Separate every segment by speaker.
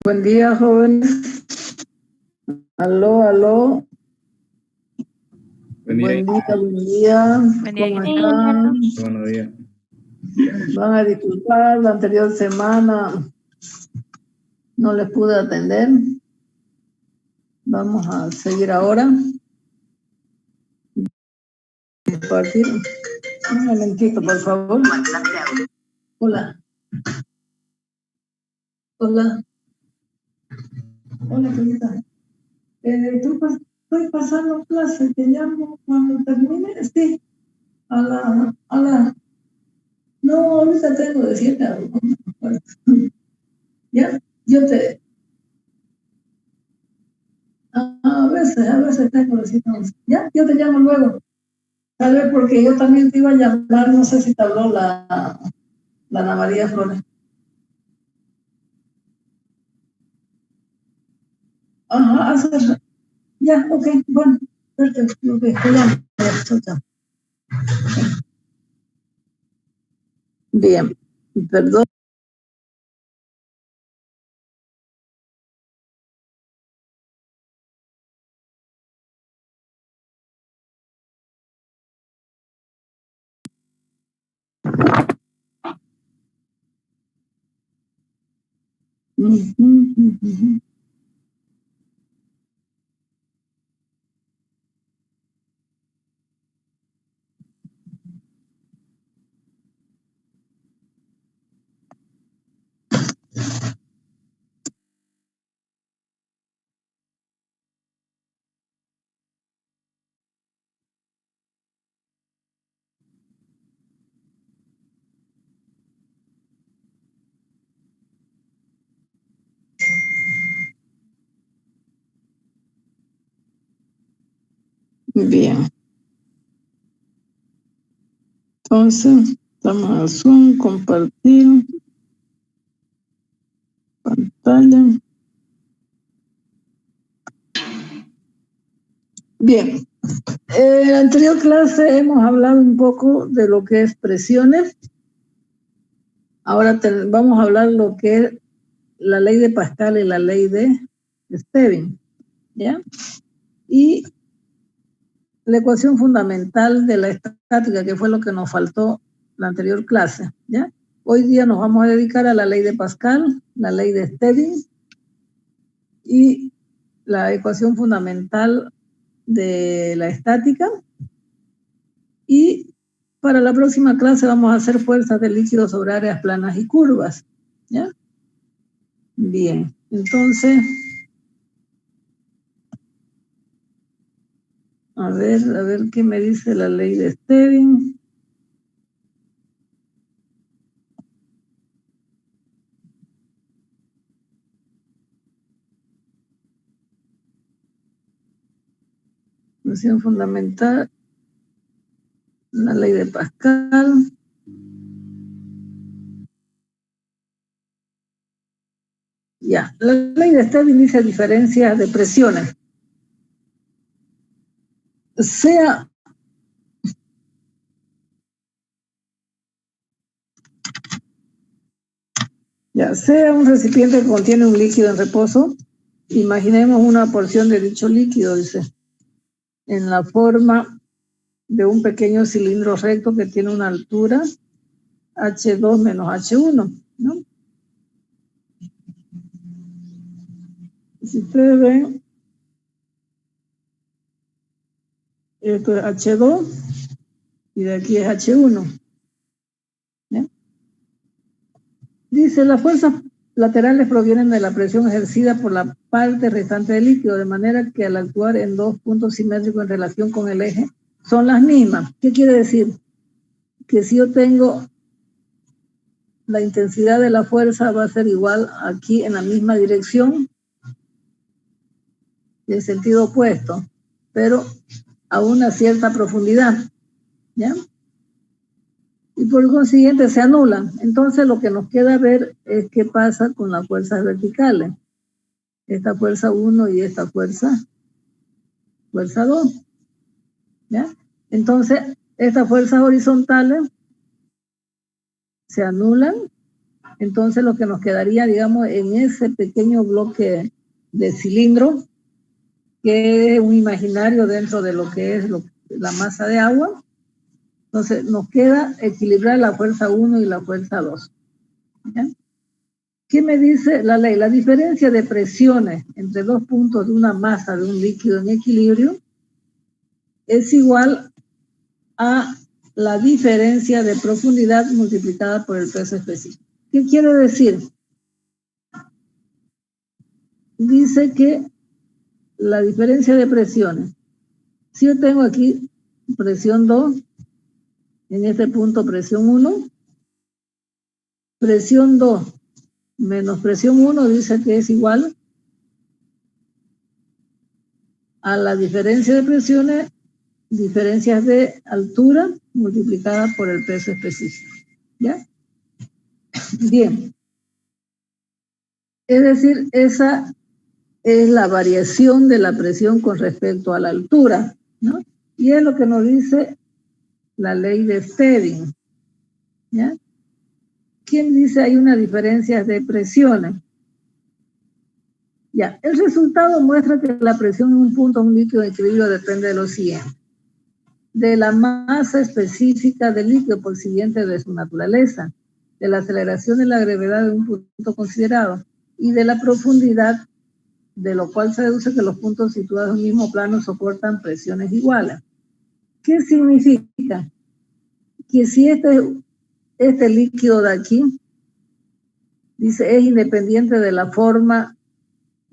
Speaker 1: Buen día, jóvenes. Aló, aló.
Speaker 2: Buen día.
Speaker 1: Buen día. ¿Cómo están?
Speaker 2: Buenos días.
Speaker 1: Van a disculpar, la anterior semana no les pude atender. Vamos a seguir ahora. Compartir. Un momentito, por favor. Hola. Hola. Hola, querida. Estoy pasando clase, te llamo cuando termine. Sí, a la... No, ahorita tengo de 7 a 1. ¿Ya? Yo te... A veces tengo de 7 a 11. ¿Ya? Yo te llamo luego. Tal vez porque yo también te iba a llamar, no sé si te habló la Ana María Flores. Ajá, ya, ok, bueno, perfecto, ok, te llamo. Chao, chao. Bien, perdón. Bien. Entonces, estamos a Zoom, compartir pantalla. Bien. En la anterior clase hemos hablado un poco de lo que es presiones. Ahora vamos a hablar lo que es la ley de Pascal y la ley de Stevin, ¿ya? Y la ecuación fundamental de la estática, que fue lo que nos faltó la anterior clase, ¿ya? Hoy día nos vamos a dedicar a la ley de Pascal, la ley de Stevin y la ecuación fundamental de la estática. Y para la próxima clase vamos a hacer fuerzas de líquido sobre áreas planas y curvas, ¿ya? Bien, entonces, a ver qué me dice la ley de Stevin. Ecuación fundamental, la ley de Pascal. Ya, la ley de Stevin dice diferencia de presiones. Sea un recipiente que contiene un líquido en reposo, imaginemos una porción de dicho líquido, dice, en la forma de un pequeño cilindro recto que tiene una altura H2 menos H1, ¿no? Si ustedes ven, esto es H2 y de aquí es H1. ¿Ya? Dice, las fuerzas laterales provienen de la presión ejercida por la parte restante del líquido, de manera que al actuar en dos puntos simétricos en relación con el eje, son las mismas. ¿Qué quiere decir? Que si yo tengo la intensidad de la fuerza va a ser igual aquí en la misma dirección, en sentido opuesto, pero a una cierta profundidad, ¿ya? Y por consiguiente se anulan. Entonces lo que nos queda ver es qué pasa con las fuerzas verticales. Esta fuerza 1 y esta fuerza 2, ¿ya? Entonces, estas fuerzas horizontales se anulan. Entonces, lo que nos quedaría, digamos, en ese pequeño bloque de cilindro, que es un imaginario dentro de lo que es la masa de agua, entonces nos queda equilibrar la fuerza 1 y la fuerza 2. ¿Ya? ¿Qué me dice la ley? La diferencia de presiones entre dos puntos de una masa de un líquido en equilibrio es igual a la diferencia de profundidad multiplicada por el peso específico. ¿Qué quiere decir? Dice que la diferencia de presiones, si yo tengo aquí presión 2, en este punto presión 1, presión 2 menos presión 1 dice que es igual a la diferencia de presiones, diferencias de altura multiplicada por el peso específico. ¿Ya? Bien. Es decir, esa es la variación de la presión con respecto a la altura, ¿no? Y es lo que nos dice la ley de Stedin. ¿Ya? ¿Quién dice hay una diferencia de presiones? Ya, el resultado muestra que la presión en un punto de un líquido de equilibrio depende de lo siguiente: de la masa específica del líquido por siguiente de su naturaleza, de la aceleración de la gravedad de un punto considerado y de la profundidad, de lo cual se deduce que los puntos situados en un mismo plano soportan presiones iguales. ¿Qué significa? Que si este líquido de aquí, dice, es independiente de la forma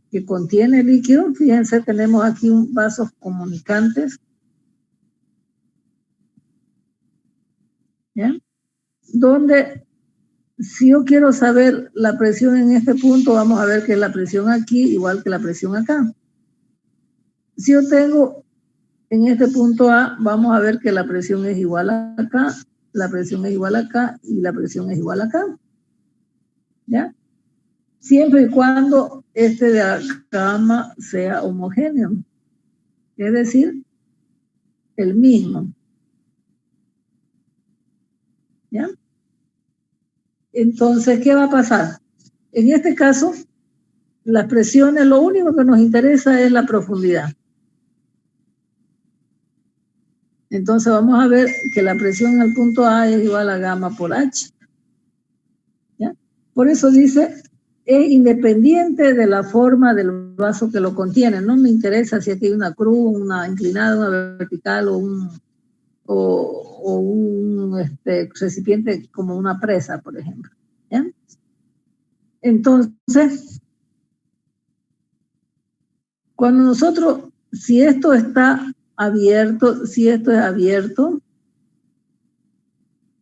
Speaker 1: que contiene el líquido. Fíjense, tenemos aquí vasos comunicantes, ¿ya? Donde si yo quiero saber la presión en este punto, vamos a ver que la presión aquí igual que la presión acá. Si yo tengo en este punto A, vamos a ver que la presión es igual acá, la presión es igual acá y la presión es igual acá. ¿Ya? Siempre y cuando este de acá sea homogéneo, es decir, el mismo. ¿Ya? Entonces, ¿qué va a pasar? En este caso, las presiones, lo único que nos interesa es la profundidad. Entonces vamos a ver que la presión al punto A es igual a gamma por H. ¿Ya? Por eso dice, es independiente de la forma del vaso que lo contiene. No me interesa si aquí hay una cruz, una inclinada, una vertical o un recipiente como una presa, por ejemplo. ¿Ya? Entonces, cuando nosotros, si esto está abierto, si esto es abierto,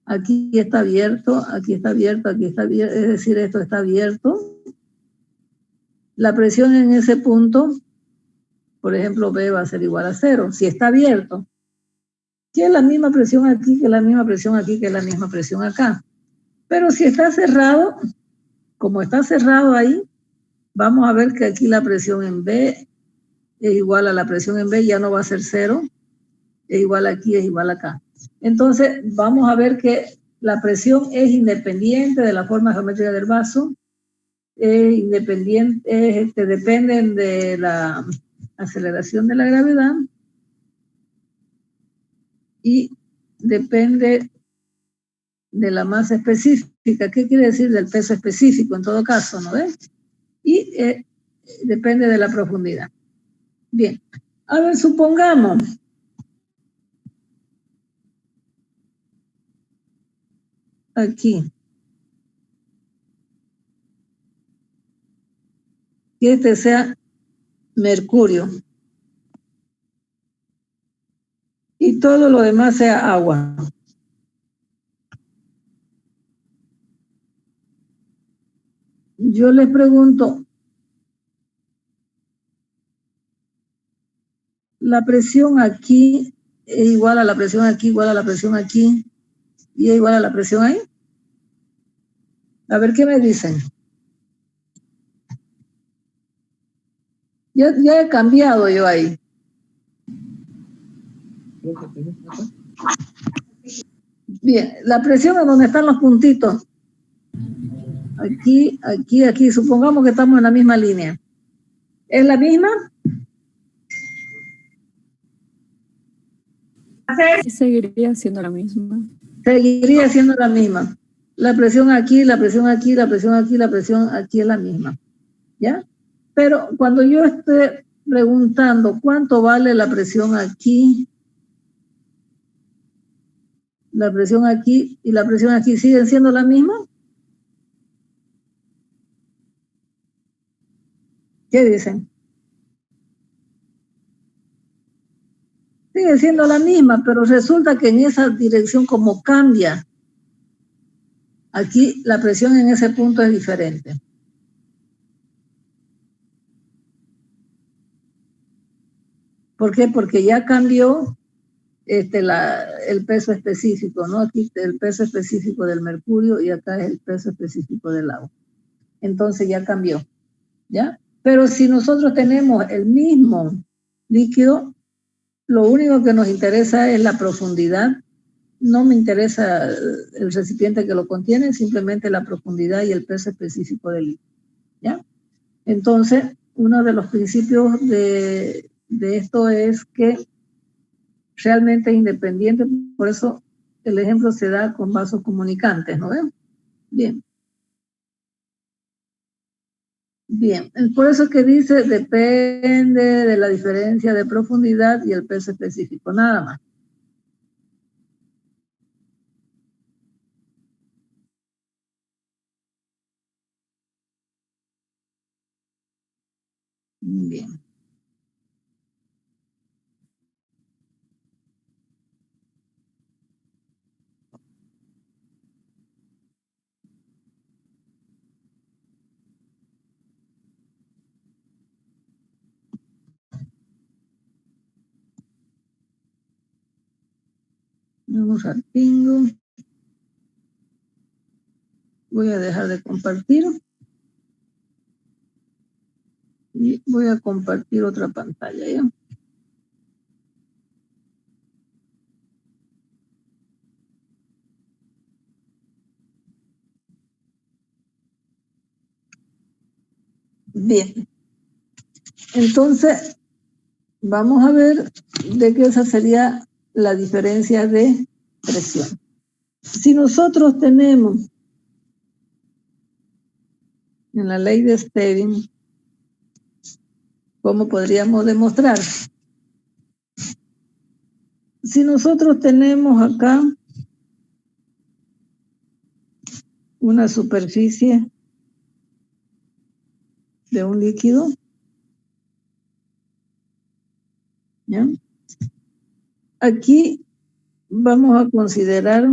Speaker 1: aquí está abierto, aquí está abierto, aquí está abierto, es decir, esto está abierto, la presión en ese punto, por ejemplo, B va a ser igual a 0, si está abierto. Que es la misma presión aquí, que es la misma presión aquí, que es la misma presión acá. Pero si está cerrado, como está cerrado ahí, vamos a ver que aquí la presión en B es igual a la presión en B, ya no va a ser 0, es igual aquí, es igual acá. Entonces, vamos a ver que la presión es independiente de la forma geométrica del vaso, es independiente, dependen de la aceleración de la gravedad y depende de la masa específica. ¿Qué quiere decir del peso específico en todo caso, no ves? Y depende de la profundidad. Bien, a ver, supongamos aquí que este sea mercurio y todo lo demás sea agua. Yo les pregunto, la presión aquí es igual a la presión aquí, igual a la presión aquí, y es igual a la presión ahí. A ver qué me dicen. Ya he cambiado yo ahí. Bien, la presión es donde están los puntitos. Aquí, aquí, aquí. Supongamos que estamos en la misma línea. ¿Es la misma?
Speaker 2: Seguiría siendo la misma.
Speaker 1: Seguiría siendo la misma. La presión aquí, la presión aquí, la presión aquí, la presión aquí es la misma. ¿Ya? Pero cuando yo esté preguntando cuánto vale la presión aquí, la presión aquí y la presión aquí, ¿siguen siendo la misma? ¿Qué dicen? Sigue siendo la misma, pero resulta que en esa dirección como cambia, aquí la presión en ese punto es diferente. ¿Por qué? Porque ya cambió el peso específico, ¿no? Aquí el peso específico del mercurio y acá es el peso específico del agua. Entonces ya cambió, ¿ya? Pero si nosotros tenemos el mismo líquido, lo único que nos interesa es la profundidad. No me interesa el recipiente que lo contiene, simplemente la profundidad y el peso específico del líquido, ¿ya? Entonces, uno de los principios de esto es que realmente es independiente, por eso el ejemplo se da con vasos comunicantes, ¿no ven? Bien. Bien, por eso que dice depende de la diferencia de profundidad y el peso específico, nada más. Bien. Vamos al pingo. Voy a dejar de compartir. Y voy a compartir otra pantalla, ¿ya? Bien. Entonces, vamos a ver de qué esa sería la diferencia de presión. Si nosotros tenemos en la ley de Stevin, ¿cómo podríamos demostrar? Si nosotros tenemos acá una superficie de un líquido, ¿ya? Aquí vamos a considerar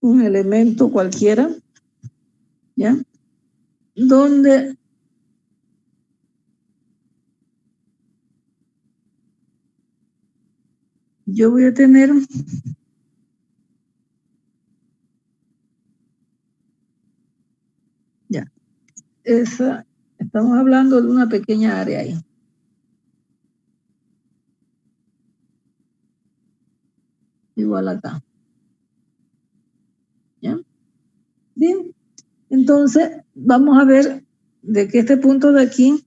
Speaker 1: un elemento cualquiera, ¿ya? Donde yo voy a tener ya, estamos hablando de una pequeña área ahí. Igual acá. ¿Ya? Bien. Entonces, vamos a ver de que este punto de aquí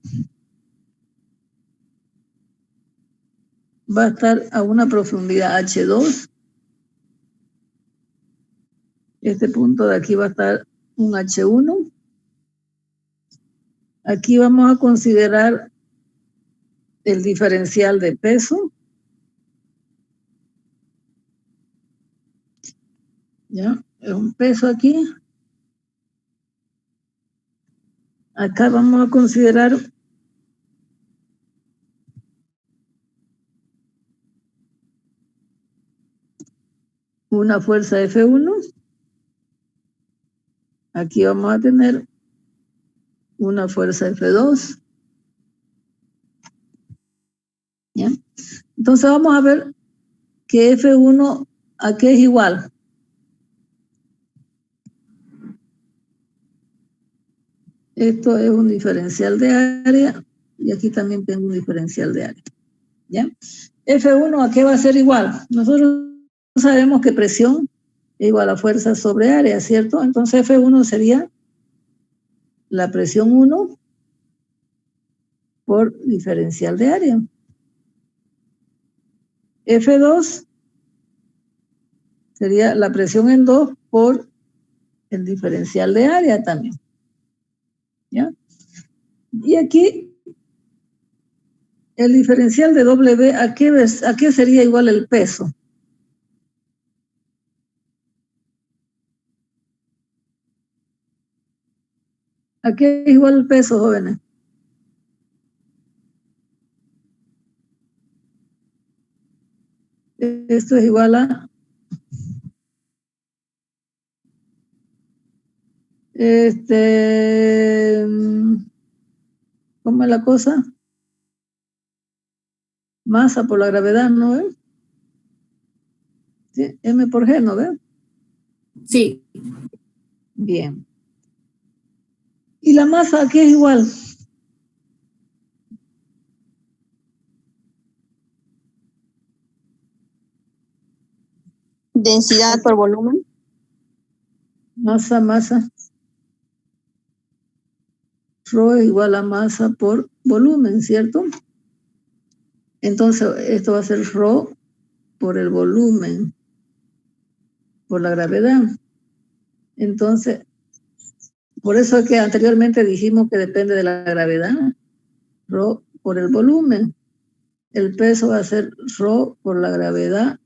Speaker 1: va a estar a una profundidad H2. Este punto de aquí va a estar un H1. Aquí vamos a considerar el diferencial de peso. ¿Ya? Es un peso aquí. Acá vamos a considerar una fuerza F1. Aquí vamos a tener una fuerza F2. ¿Ya? Entonces vamos a ver que F1 a qué es igual. Esto es un diferencial de área y aquí también tengo un diferencial de área. ¿Ya? F1, ¿a qué va a ser igual? Nosotros sabemos que presión es igual a fuerza sobre área, ¿cierto? Entonces F1 sería la presión 1 por diferencial de área. F2 sería la presión en 2 por el diferencial de área también. ¿Ya? Y aquí el diferencial de W, ¿a qué sería igual el peso? ¿A qué es igual el peso, jóvenes? Esto es igual a ¿cómo es la cosa? Masa por la gravedad, ¿no ves? ¿Sí? M por G, ¿no ves?
Speaker 2: Sí.
Speaker 1: Bien. ¿Y la masa a qué es igual?
Speaker 3: Densidad por volumen.
Speaker 1: Masa. Rho es igual a masa por volumen, ¿cierto? Entonces, esto va a ser Rho por el volumen, por la gravedad. Entonces, por eso es que anteriormente dijimos que depende de la gravedad. Rho por el volumen. El peso va a ser Rho por la gravedad,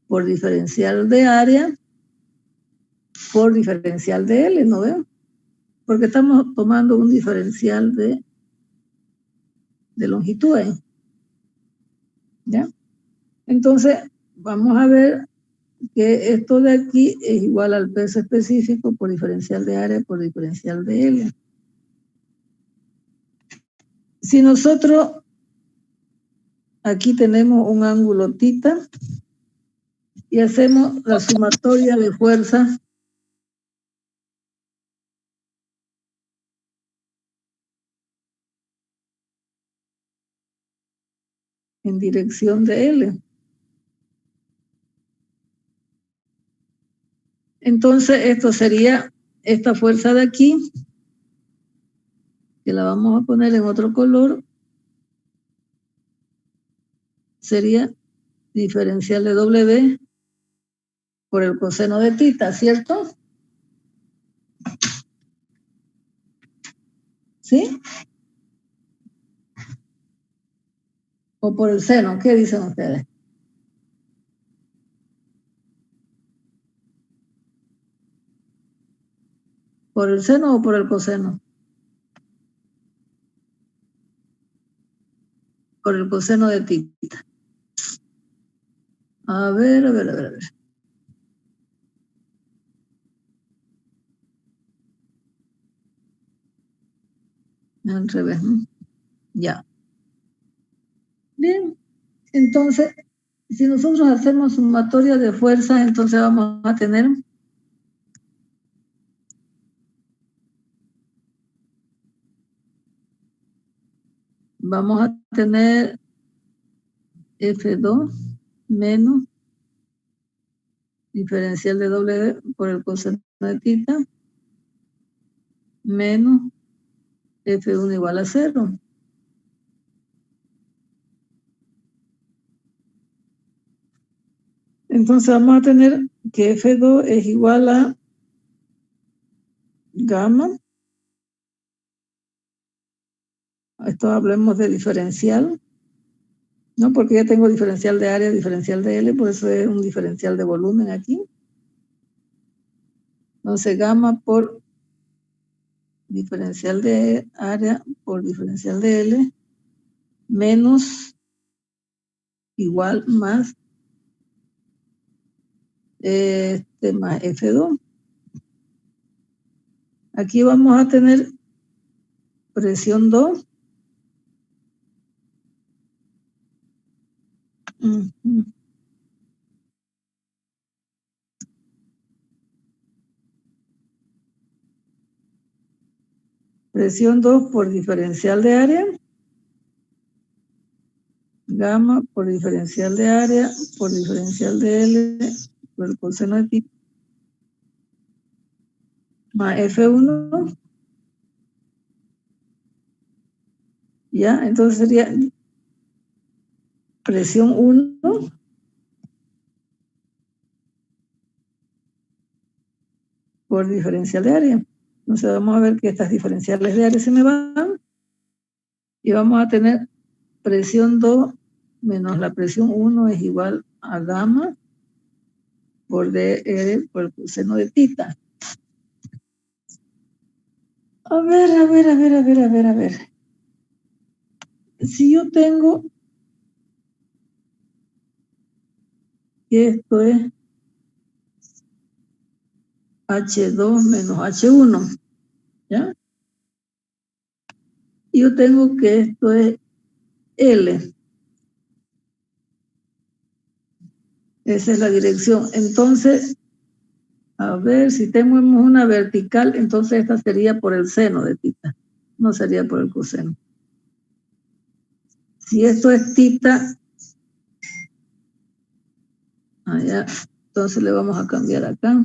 Speaker 1: por diferencial de área, por diferencial de L, ¿no ven? Porque estamos tomando un diferencial de longitud, ¿eh? ¿Ya? Entonces, vamos a ver que esto de aquí es igual al peso específico por diferencial de área por diferencial de L. Si nosotros aquí tenemos un ángulo θ y hacemos la sumatoria de fuerzas en dirección de L. Entonces, esto sería esta fuerza de aquí, que la vamos a poner en otro color, sería diferencial de W por el coseno de θ, ¿cierto? ¿Sí? O por el seno, ¿qué dicen ustedes? ¿Por el seno o por el coseno? Por el coseno de θ. A ver. Al revés, ¿no? Ya. Bien. Entonces, si nosotros hacemos sumatoria de fuerzas, entonces vamos a tener F2 menos diferencial de W por el coseno de θ menos F1 igual a 0. Entonces vamos a tener que F2 es igual a gamma. Esto hablemos de diferencial, ¿no? Porque ya tengo diferencial de área, diferencial de L, por eso es un diferencial de volumen aquí. Entonces gamma por diferencial de área por diferencial de L menos igual más más F2. Aquí vamos a tener presión 2. Presión 2 por diferencial de área. Gamma por diferencial de área, por diferencial de L, por el coseno de θ, más F1. ¿Ya? Entonces sería presión 1 por diferencial de área. Entonces vamos a ver que estas diferenciales de área se me van y vamos a tener presión 2 menos la presión 1 es igual a gamma por dr por el coseno de θ. A ver. Si yo tengo que esto es H2 menos H1, ¿ya? Yo tengo que esto es L. Esa es la dirección. Entonces, a ver, si tenemos una vertical, entonces esta sería por el seno de θ, no sería por el coseno. Si esto es θ, allá, entonces le vamos a cambiar acá.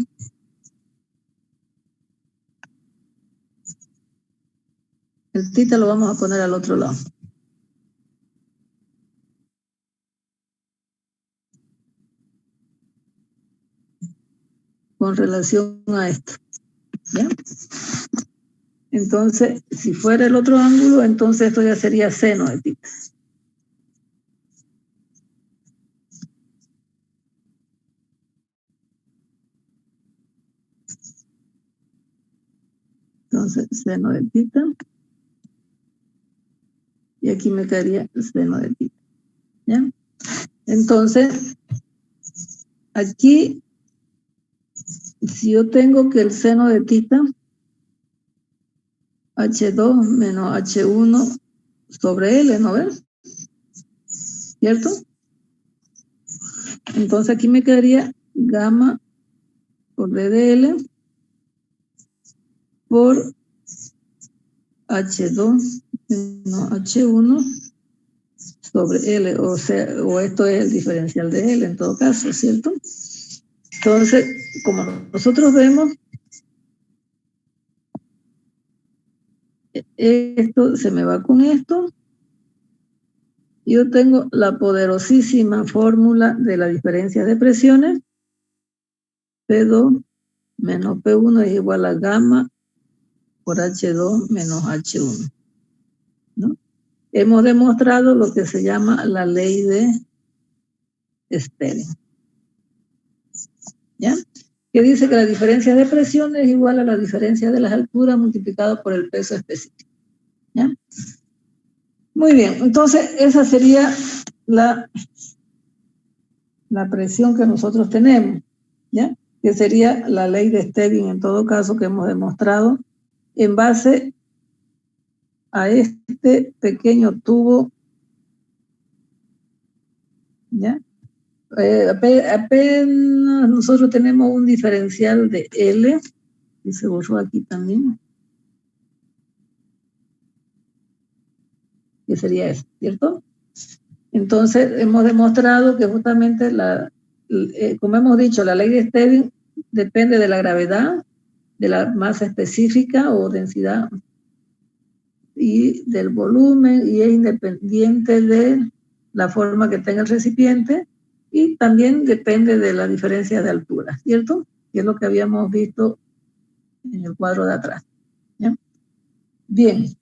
Speaker 1: El θ lo vamos a poner al otro lado. Con relación a esto. ¿Ya? Entonces, si fuera el otro ángulo, entonces esto ya sería seno de θ. Entonces, seno de θ. Y aquí me quedaría seno de θ. ¿Ya? Entonces, aquí, si yo tengo que el seno de θ, H2 menos H1 sobre L, ¿no ves? ¿Cierto? Entonces aquí me quedaría gamma por D de L por H2 menos H1 sobre L, o sea, o esto es el diferencial de L en todo caso, ¿cierto? Entonces, como nosotros vemos, esto se me va con esto. Yo tengo la poderosísima fórmula de la diferencia de presiones. P2 menos P1 es igual a gamma por H2 menos H1. ¿No? Hemos demostrado lo que se llama la ley de Stirling. ¿Ya? Que dice que la diferencia de presión es igual a la diferencia de las alturas multiplicado por el peso específico. ¿Ya? Muy bien, entonces esa sería la presión que nosotros tenemos, ¿ya? Que sería la ley de Stirling en todo caso que hemos demostrado en base a este pequeño tubo, ¿ya? Apenas nosotros tenemos un diferencial de L, y se borró aquí también, que sería eso, ¿cierto? Entonces hemos demostrado que justamente, como hemos dicho, la ley de Stirling depende de la gravedad, de la masa específica o densidad y del volumen, y es independiente de la forma que tenga el recipiente, y también depende de la diferencia de altura, ¿cierto? Que es lo que habíamos visto en el cuadro de atrás. ¿Ya? Bien.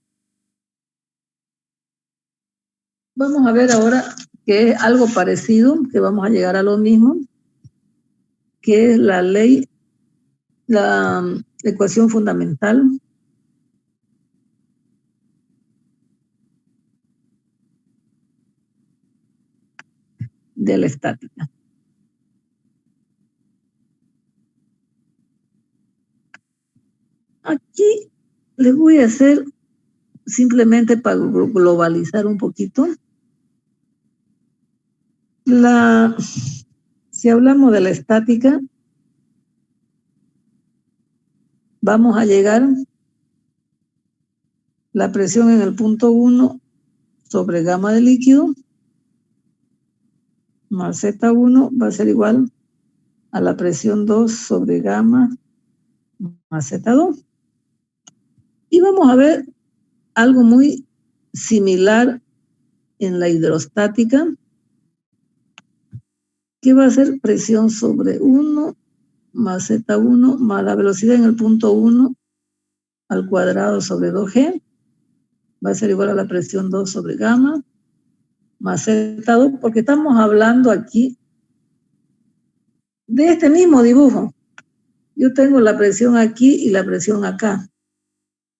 Speaker 1: Vamos a ver ahora que es algo parecido, que vamos a llegar a lo mismo, que es la ley, la ecuación fundamental de la estática. Aquí les voy a hacer, simplemente para globalizar un poquito, si hablamos de la estática, vamos a llegar la presión en el punto 1 sobre gamma de líquido más Z1 va a ser igual a la presión 2 sobre gamma más Z2. Y vamos a ver algo muy similar en la hidrostática, que va a ser presión sobre 1 más Z1 más la velocidad en el punto 1 al cuadrado sobre 2G, va a ser igual a la presión 2 sobre gamma más Z2, porque estamos hablando aquí de este mismo dibujo. Yo tengo la presión aquí y la presión acá.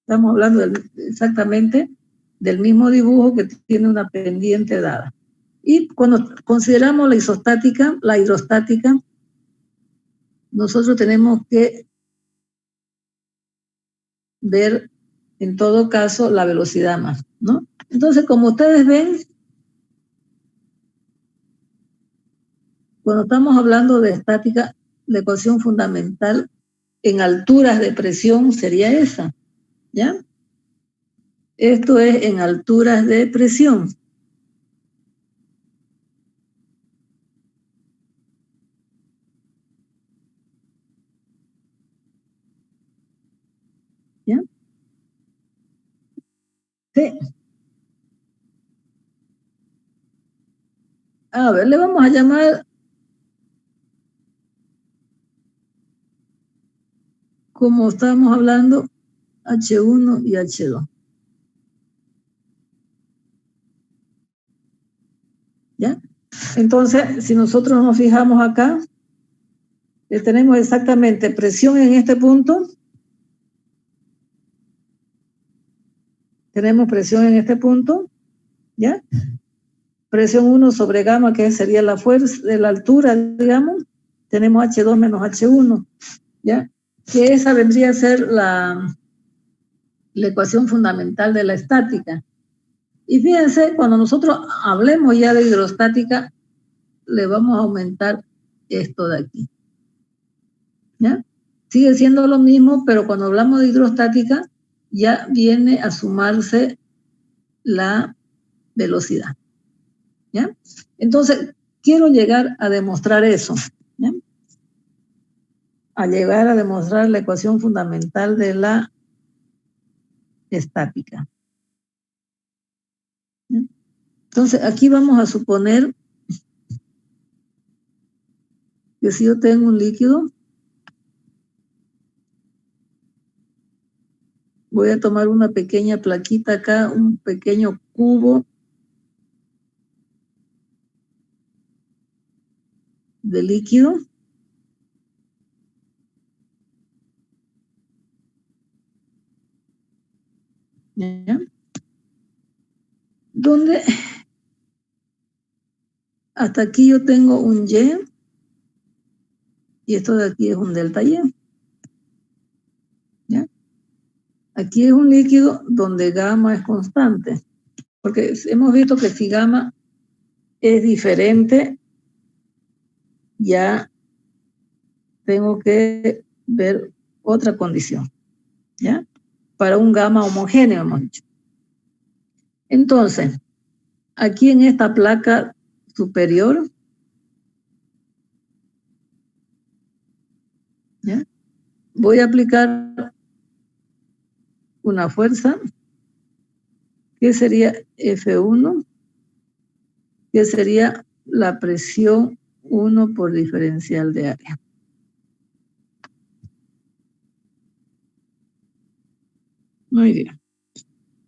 Speaker 1: Estamos hablando exactamente del mismo dibujo que tiene una pendiente dada. Y cuando consideramos la hidrostática, nosotros tenemos que ver en todo caso la velocidad más, ¿no? Entonces, como ustedes ven, cuando estamos hablando de estática, la ecuación fundamental en alturas de presión sería esa, ¿ya? Esto es en alturas de presión. ¿Ya? Sí. A ver, le vamos a llamar como estábamos hablando, H1 y H2. ¿Ya? Entonces, si nosotros nos fijamos acá, tenemos exactamente presión en este punto. Tenemos presión en este punto, ¿ya? Presión 1 sobre gamma, que sería la fuerza de la altura, digamos. Tenemos H2 menos H1, ¿ya? Que esa vendría a ser la ecuación fundamental de la estática. Y fíjense, cuando nosotros hablemos ya de hidrostática, le vamos a aumentar esto de aquí, ¿ya? Sigue siendo lo mismo, pero cuando hablamos de hidrostática, ya viene a sumarse la velocidad, ¿ya? Entonces, quiero llegar a demostrar eso, ¿ya? A llegar a demostrar la ecuación fundamental de la estática. ¿Ya? Entonces, aquí vamos a suponer que si yo tengo un líquido, voy a tomar una pequeña plaquita acá, un pequeño cubo de líquido. ¿Ya? Donde hasta aquí yo tengo un Y y esto de aquí es un delta Y. ¿Ya? Aquí es un líquido donde gamma es constante, porque hemos visto que si gamma es diferente, ya tengo que ver otra condición, ¿ya? Para un gamma homogéneo, hemos dicho. Entonces, aquí en esta placa superior, ¿ya? Voy a aplicar una fuerza que sería F1, que sería la presión 1 por diferencial de área. Muy bien.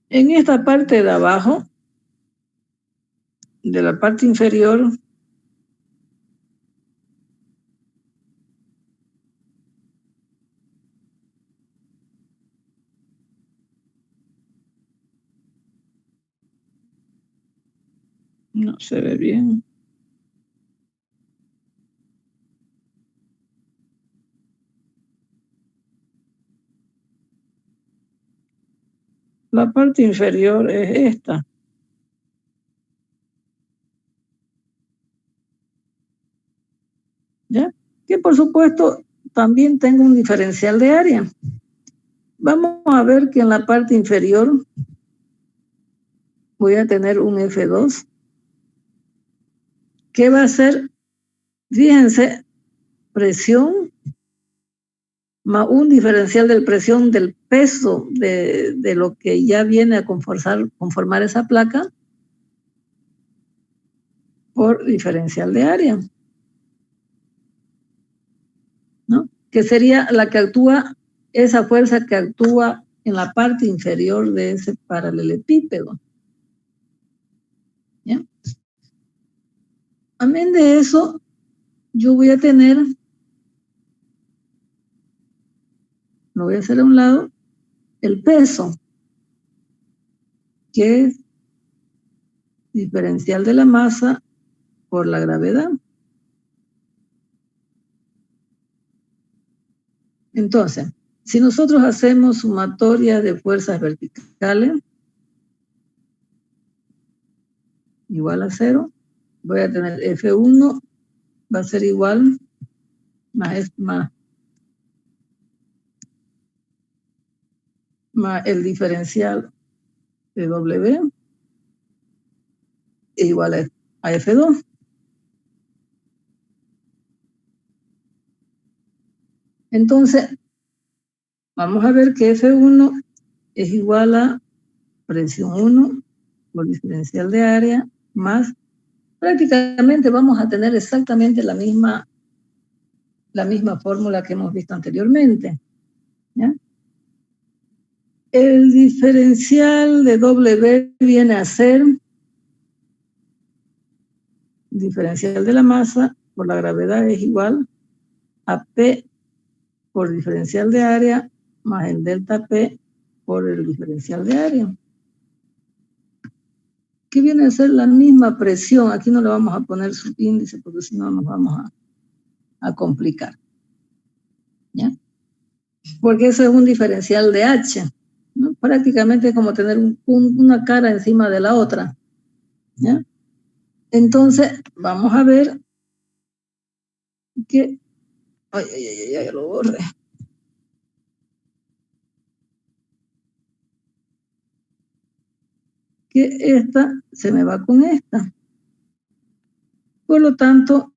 Speaker 1: En esta parte de abajo, de la parte inferior, no se ve bien. La parte inferior es esta. ¿Ya? Que por supuesto también tengo un diferencial de área. Vamos a ver que en la parte inferior voy a tener un F2. ¿Qué va a ser? Fíjense, presión más un diferencial de presión del peso de lo que ya viene a conformar esa placa por diferencial de área, ¿no? Que sería la que actúa, esa fuerza que actúa en la parte inferior de ese paralelepípedo. ¿Ya? Amén de eso, yo voy a tener, lo voy a hacer a un lado, el peso, que es diferencial de la masa por la gravedad. Entonces, si nosotros hacemos sumatoria de fuerzas verticales igual a 0, voy a tener F1 va a ser igual más el diferencial de W es igual a F2. Entonces, vamos a ver que F1 es igual a presión 1 por diferencial de área más, prácticamente vamos a tener exactamente la misma fórmula que hemos visto anteriormente. ¿Ya? El diferencial de W viene a ser diferencial de la masa por la gravedad es igual a P por diferencial de área más el delta P por el diferencial de área. Que viene a ser la misma presión. Aquí no le vamos a poner subíndice porque si no nos vamos a complicar. ¿Ya? Porque eso es un diferencial de H, ¿no? Prácticamente es como tener una cara encima de la otra. ¿Ya? Entonces, vamos a ver que... Ay, lo borré. Que esta se me va con esta. Por lo tanto,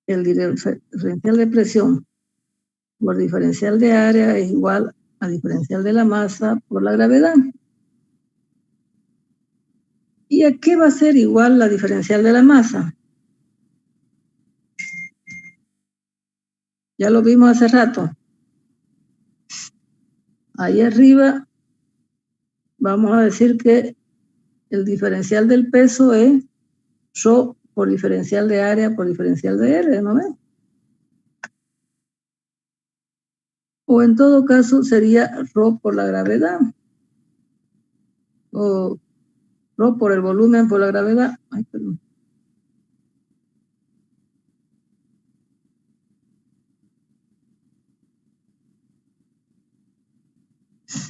Speaker 1: el diferencial de presión por diferencial de área es igual a diferencial de la masa por la gravedad. ¿Y a qué va a ser igual la diferencial de la masa? Ya lo vimos hace rato. Ahí arriba vamos a decir que el diferencial del peso es ρ por diferencial de área por diferencial de R, ¿no ven? O en todo caso sería ρ por la gravedad. O ρ por el volumen por la gravedad. Ay, perdón.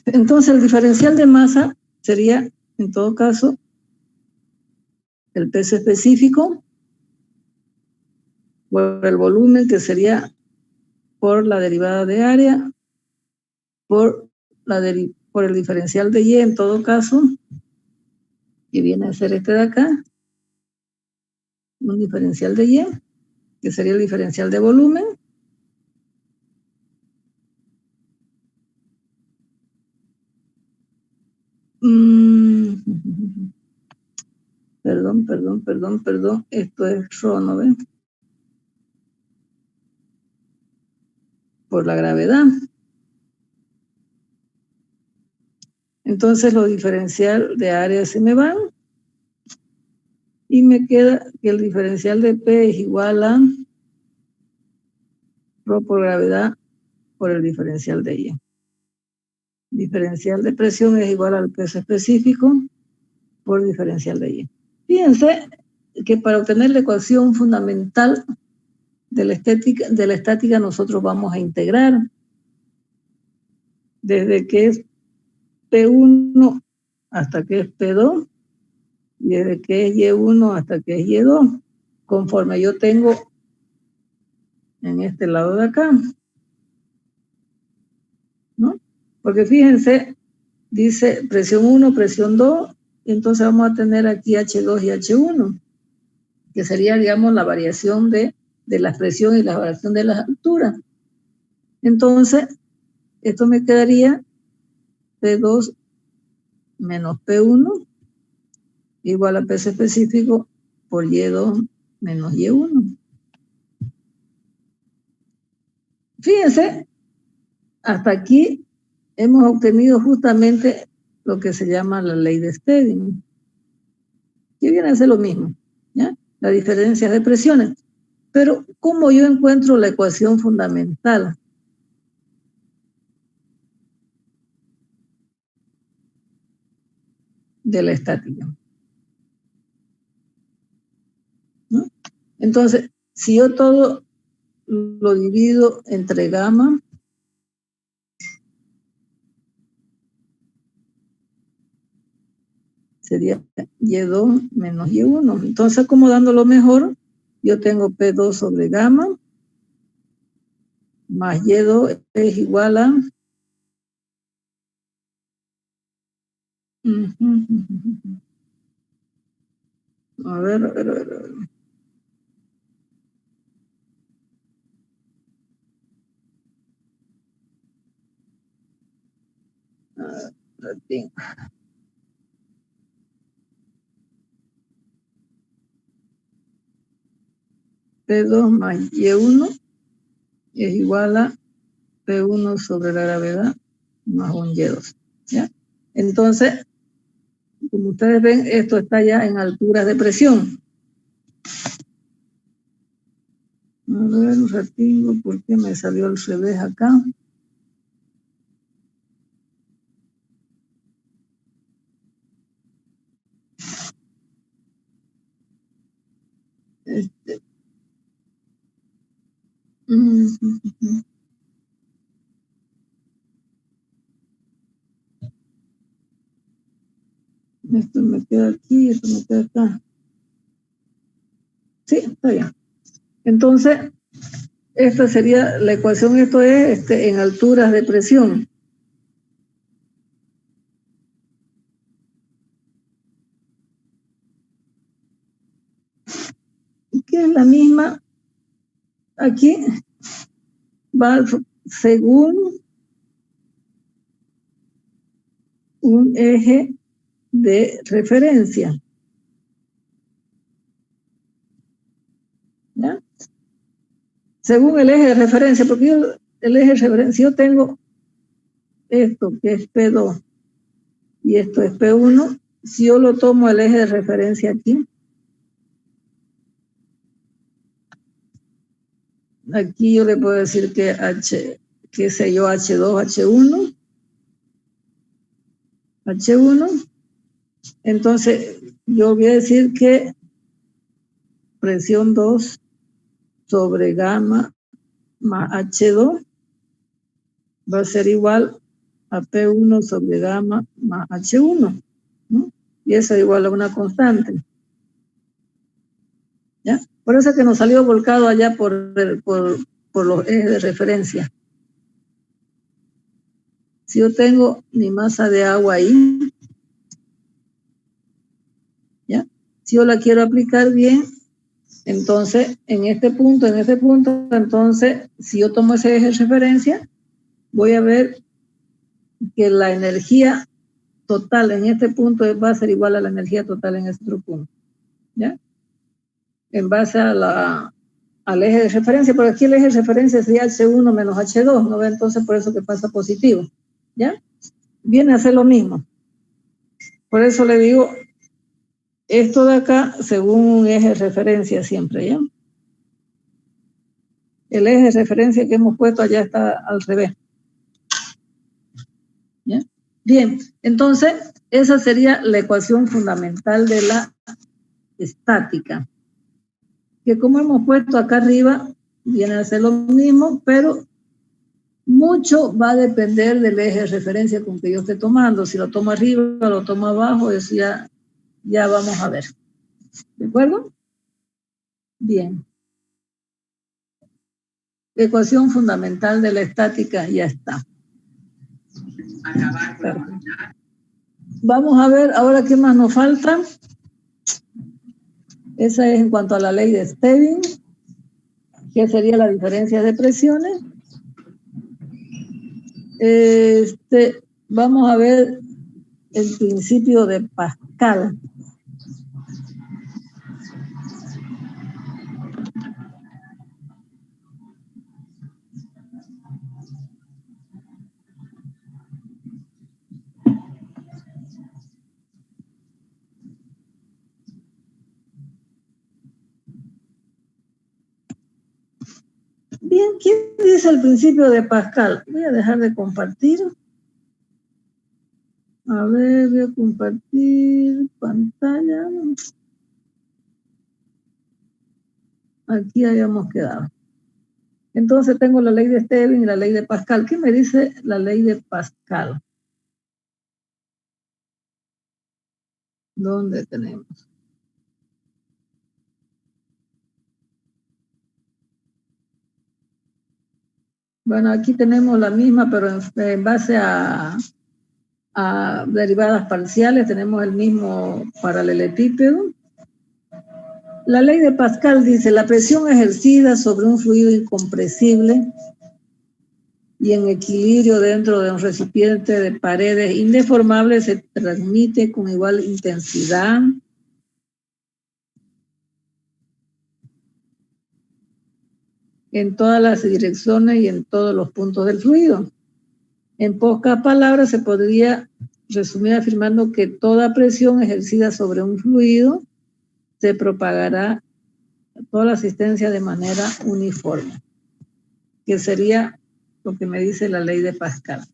Speaker 1: Entonces el diferencial de masa sería, en todo caso, el peso específico por el volumen, que sería por la derivada de área, por el diferencial de Y, en todo caso, que viene a ser este de acá, un diferencial de Y, que sería el diferencial de volumen, perdón, esto es ρ, ¿no ven? Por la gravedad. Entonces los diferencial de área se me van y me queda que el diferencial de P es igual a ρ por gravedad por el diferencial de Y. Diferencial de presión es igual al peso específico por diferencial de Y. Fíjense que para obtener la ecuación fundamental de la estática nosotros vamos a integrar desde que es P1 hasta que es P2 y desde que es Y1 hasta que es Y2 conforme yo tengo en este lado de acá, ¿no? Porque fíjense dice presión 1, presión 2, entonces vamos a tener aquí H2 y H1, que sería, digamos, la variación de la presión y la variación de las alturas. Entonces, esto me quedaría P2 menos P1 igual a peso específico por Y2 menos Y1. Fíjense, hasta aquí hemos obtenido justamente lo que se llama la ley de Stedin, que viene a ser lo mismo, ¿ya? La diferencia de presiones. Pero, ¿cómo yo encuentro la ecuación fundamental? De la estática, ¿no? Entonces, si yo todo lo divido entre gamma, sería Y2 menos Y1. Entonces, acomodándolo mejor, yo tengo P2 sobre gamma más Y2 es igual a... A ver. P2 más Y1 es igual a P1 sobre la gravedad más un Y2, ¿ya? Entonces, como ustedes ven, esto está ya en alturas de presión. A ver, un ratito, ¿por qué me salió al revés acá? Esto me queda aquí, esto me queda acá. Sí, está bien. Entonces, esta sería la ecuación, esto es en alturas de presión. Que es la misma, aquí va según un eje de referencia. ¿Ya? Según el eje de referencia, porque yo, el eje de referencia, yo tengo esto que es P2 y esto es P1, si yo lo tomo el eje de referencia aquí yo le puedo decir que qué sé yo, H2, H1, entonces yo voy a decir que presión 2 sobre gamma más H2 va a ser igual a P1 sobre gamma más H1, ¿no? Y eso es igual a una constante. ¿Ya? Por eso es que nos salió volcado allá por los ejes de referencia. Si yo tengo mi masa de agua ahí, ¿ya? Si yo la quiero aplicar bien, entonces en este punto, entonces si yo tomo ese eje de referencia, voy a ver que la energía total en este punto va a ser igual a la energía total en este otro punto, ¿ya? En base al eje de referencia, porque aquí el eje de referencia sería H1 menos H2, ¿no ve? Entonces por eso que pasa positivo, ¿ya? Viene a ser lo mismo. Por eso le digo, esto de acá, según un eje de referencia siempre, ¿ya? El eje de referencia que hemos puesto allá está al revés. ¿Ya? Bien, entonces, esa sería la ecuación fundamental de la estática. Que como hemos puesto acá arriba, viene a ser lo mismo, pero mucho va a depender del eje de referencia con que yo esté tomando. Si lo tomo arriba, lo tomo abajo, eso ya vamos a ver. ¿De acuerdo? Bien. Ecuación fundamental de la estática ya está. Perfecto. Vamos a ver ahora qué más nos falta. Esa es en cuanto a la ley de Stevin, que sería la diferencia de presiones. Vamos a ver el principio de Pascal. Bien, ¿quién dice el principio de Pascal? Voy a dejar de compartir. A ver, voy a compartir pantalla. Aquí habíamos quedado. Entonces tengo la ley de Stevin y la ley de Pascal. ¿Qué me dice la ley de Pascal? ¿Dónde tenemos? Bueno, aquí tenemos la misma, pero en base a derivadas parciales, tenemos el mismo paralelepípedo. La ley de Pascal dice, la presión ejercida sobre un fluido incompresible y en equilibrio dentro de un recipiente de paredes indeformables se transmite con igual intensidad en todas las direcciones y en todos los puntos del fluido. En pocas palabras, se podría resumir afirmando que toda presión ejercida sobre un fluido se propagará a toda la asistencia de manera uniforme, que sería lo que me dice la ley de Pascal.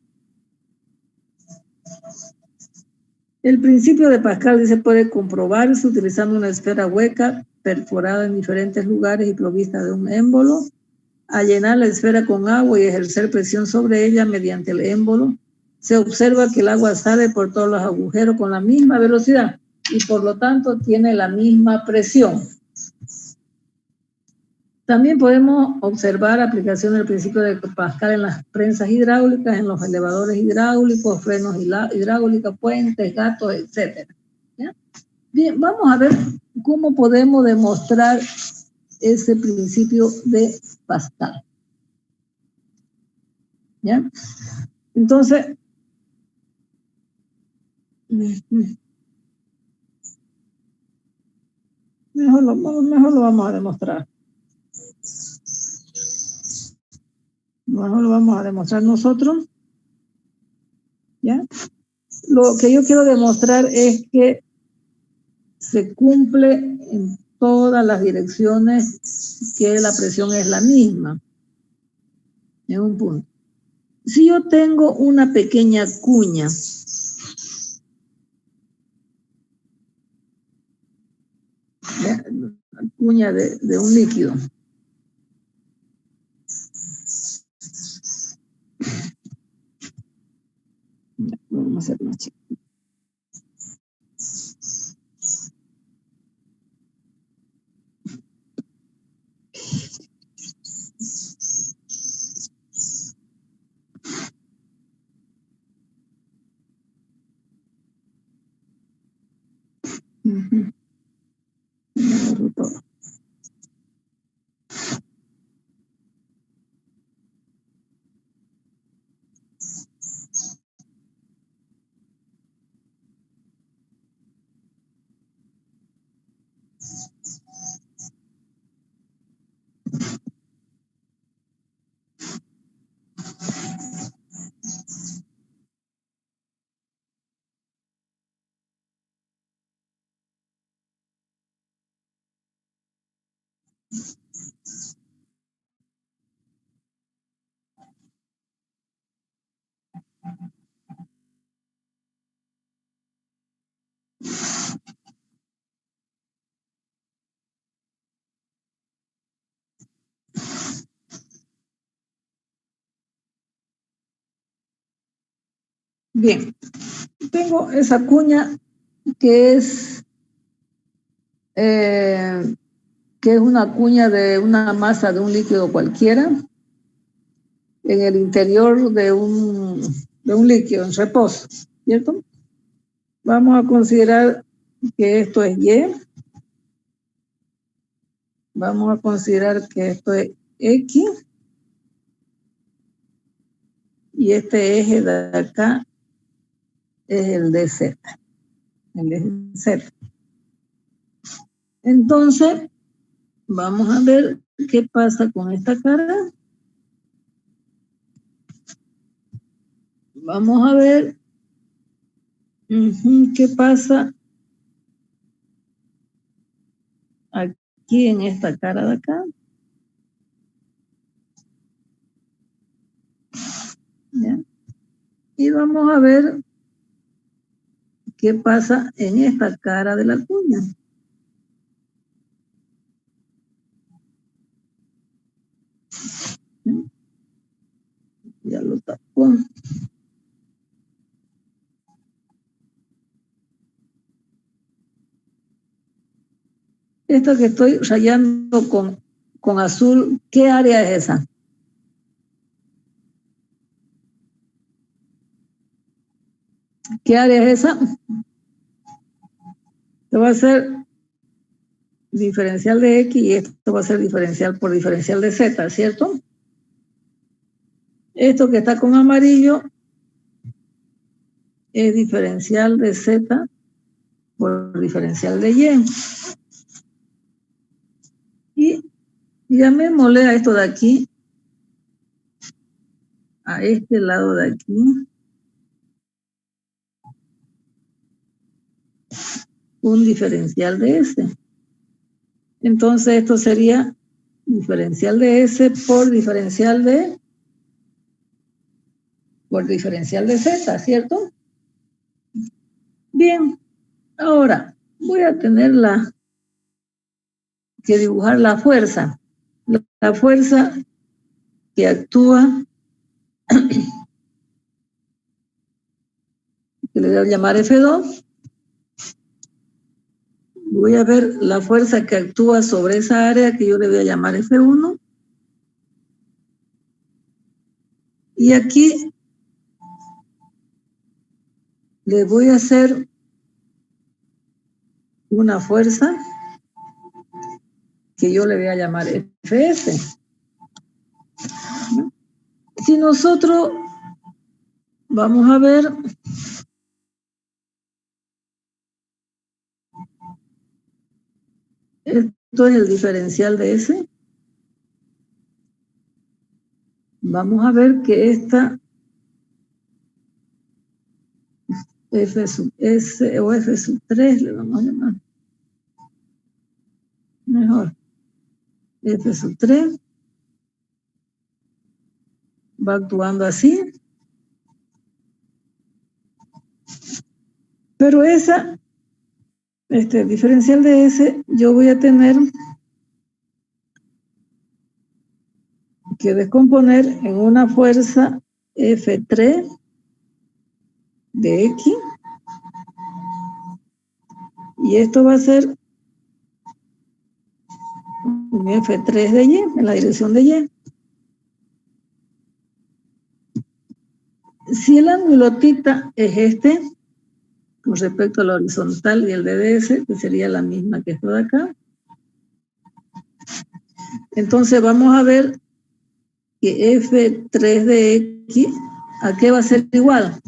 Speaker 1: El principio de Pascal dice puede comprobarse utilizando una esfera hueca perforada en diferentes lugares y provista de un émbolo. Al llenar la esfera con agua y ejercer presión sobre ella mediante el émbolo, se observa que el agua sale por todos los agujeros con la misma velocidad y por lo tanto tiene la misma presión. También podemos observar aplicación del principio de Pascal en las prensas hidráulicas, en los elevadores hidráulicos, frenos hidráulicos, puentes, gatos, etc. ¿Ya? Bien, vamos a ver cómo podemos demostrar ese principio de Pascal. ¿Ya? Entonces, mejor lo vamos a demostrar. Mejor lo vamos a demostrar nosotros. ¿Ya? Lo que yo quiero demostrar es que se cumple en todas las direcciones que la presión es la misma. En un punto. Si yo tengo una pequeña cuña, una cuña de un líquido, vamos a hacer más chico. Bien, tengo esa cuña que es una cuña de una masa de un líquido cualquiera en el interior de un líquido en reposo, ¿cierto? Vamos a considerar que esto es Y. Vamos a considerar que esto es X. Y este eje de acá es el de Z. El eje Z. Entonces, vamos a ver qué pasa con esta cara. Vamos a ver qué pasa aquí en esta cara de acá. ¿Ya? Y vamos a ver qué pasa en esta cara de la cuña. ¿Ya? Ya lo tapó. Esta que estoy rayando con azul, ¿qué área es esa? ¿Qué área es esa? Esto va a ser diferencial de X y esto va a ser diferencial por diferencial de Z, ¿cierto? Esto que está con amarillo es diferencial de Z por diferencial de Y. Y llamémosle a esto de aquí, a este lado de aquí, un diferencial de S. Entonces esto sería diferencial de S por diferencial de Z, ¿cierto? Bien, ahora voy a tener que dibujar la fuerza. La fuerza que actúa, que le voy a llamar F2. Voy a ver la fuerza que actúa sobre esa área que yo le voy a llamar F1. Y aquí le voy a hacer una fuerza que yo le voy a llamar Fs. Si nosotros vamos a ver esto es el diferencial de S. Vamos a ver que esta F sub S o F sub 3 le vamos a llamar. Mejor. F sub 3 va actuando así. Pero esa, diferencial de S, yo voy a tener que descomponer en una fuerza F3 de X. Y esto va a ser un F3 de Y, en la dirección de Y. Si el ángulo θ es este, con respecto a la horizontal y el BDS, que sería la misma que esto de acá, entonces vamos a ver que F3 de X, ¿a qué va a ser igual?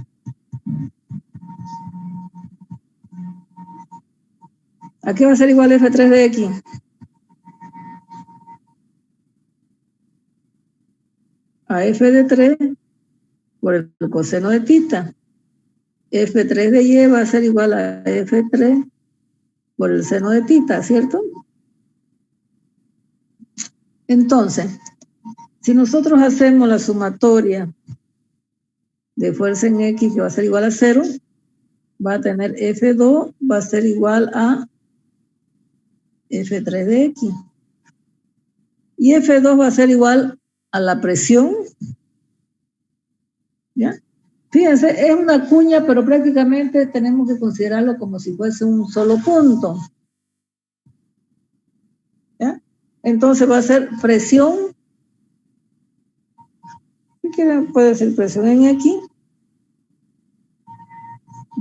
Speaker 1: ¿A qué va a ser igual F3 de X? A F de 3 por el coseno de θ. F3 de Y va a ser igual a F3 por el seno de θ, ¿cierto? Entonces, si nosotros hacemos la sumatoria de fuerza en X, que va a ser igual a 0, va a tener F2, va a ser igual a F3 de X. Y F2 va a ser igual a la presión. ¿Ya? Fíjense, es una cuña, pero prácticamente tenemos que considerarlo como si fuese un solo punto. ¿Ya? Entonces va a ser presión. ¿Qué puede ser presión en X?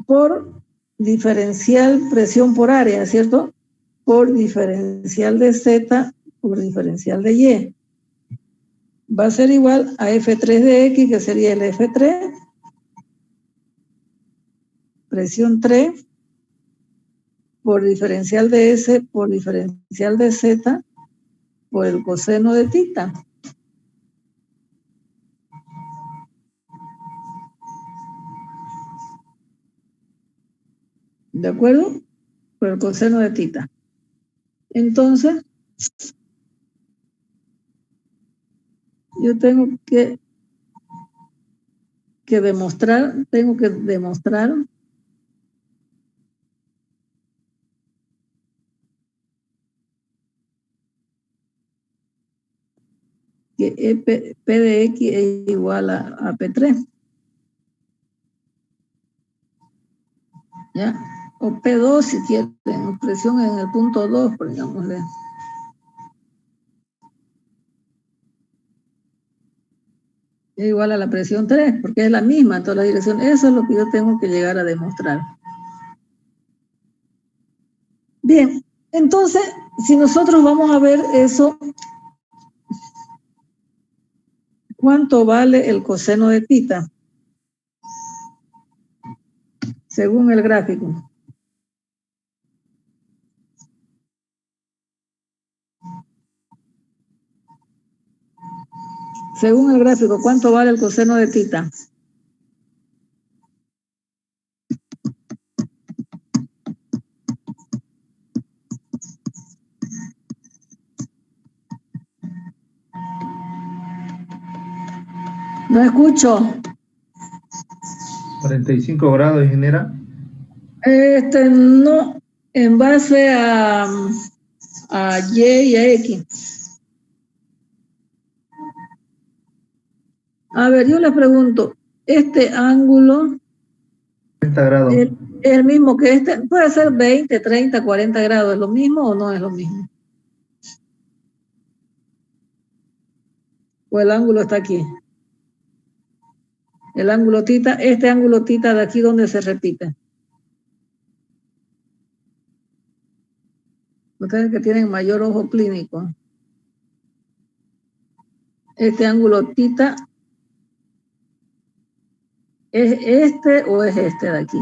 Speaker 1: Por diferencial presión por área, ¿cierto? Por diferencial de Z por diferencial de Y. Va a ser igual a F3 de X, que sería el F3, presión 3, por diferencial de S por diferencial de Z por el coseno de tita. ¿De acuerdo? Por el coseno de tita. Entonces, yo tengo que demostrar que P de X es igual a P3. ¿Ya? O P2 si quieren, presión en el punto 2, digámosle. Es igual a la presión 3, porque es la misma en todas las direcciones. Eso es lo que yo tengo que llegar a demostrar. Bien, entonces, si nosotros vamos a ver eso, ¿cuánto vale el coseno de tita? Según el gráfico. Según el gráfico, ¿cuánto vale el coseno de tita? No escucho.
Speaker 3: 45 grados, ingeniera.
Speaker 1: No, en base a Y y a X. A ver, yo les pregunto, este ángulo
Speaker 3: 30 grados.
Speaker 1: es el mismo que este, puede ser 20, 30, 40 grados, ¿es lo mismo o no es lo mismo? O el ángulo está aquí. El ángulo tita, este ángulo tita de aquí donde se repite. Ustedes que tienen mayor ojo clínico. Este ángulo tita, ¿es este o es este de aquí?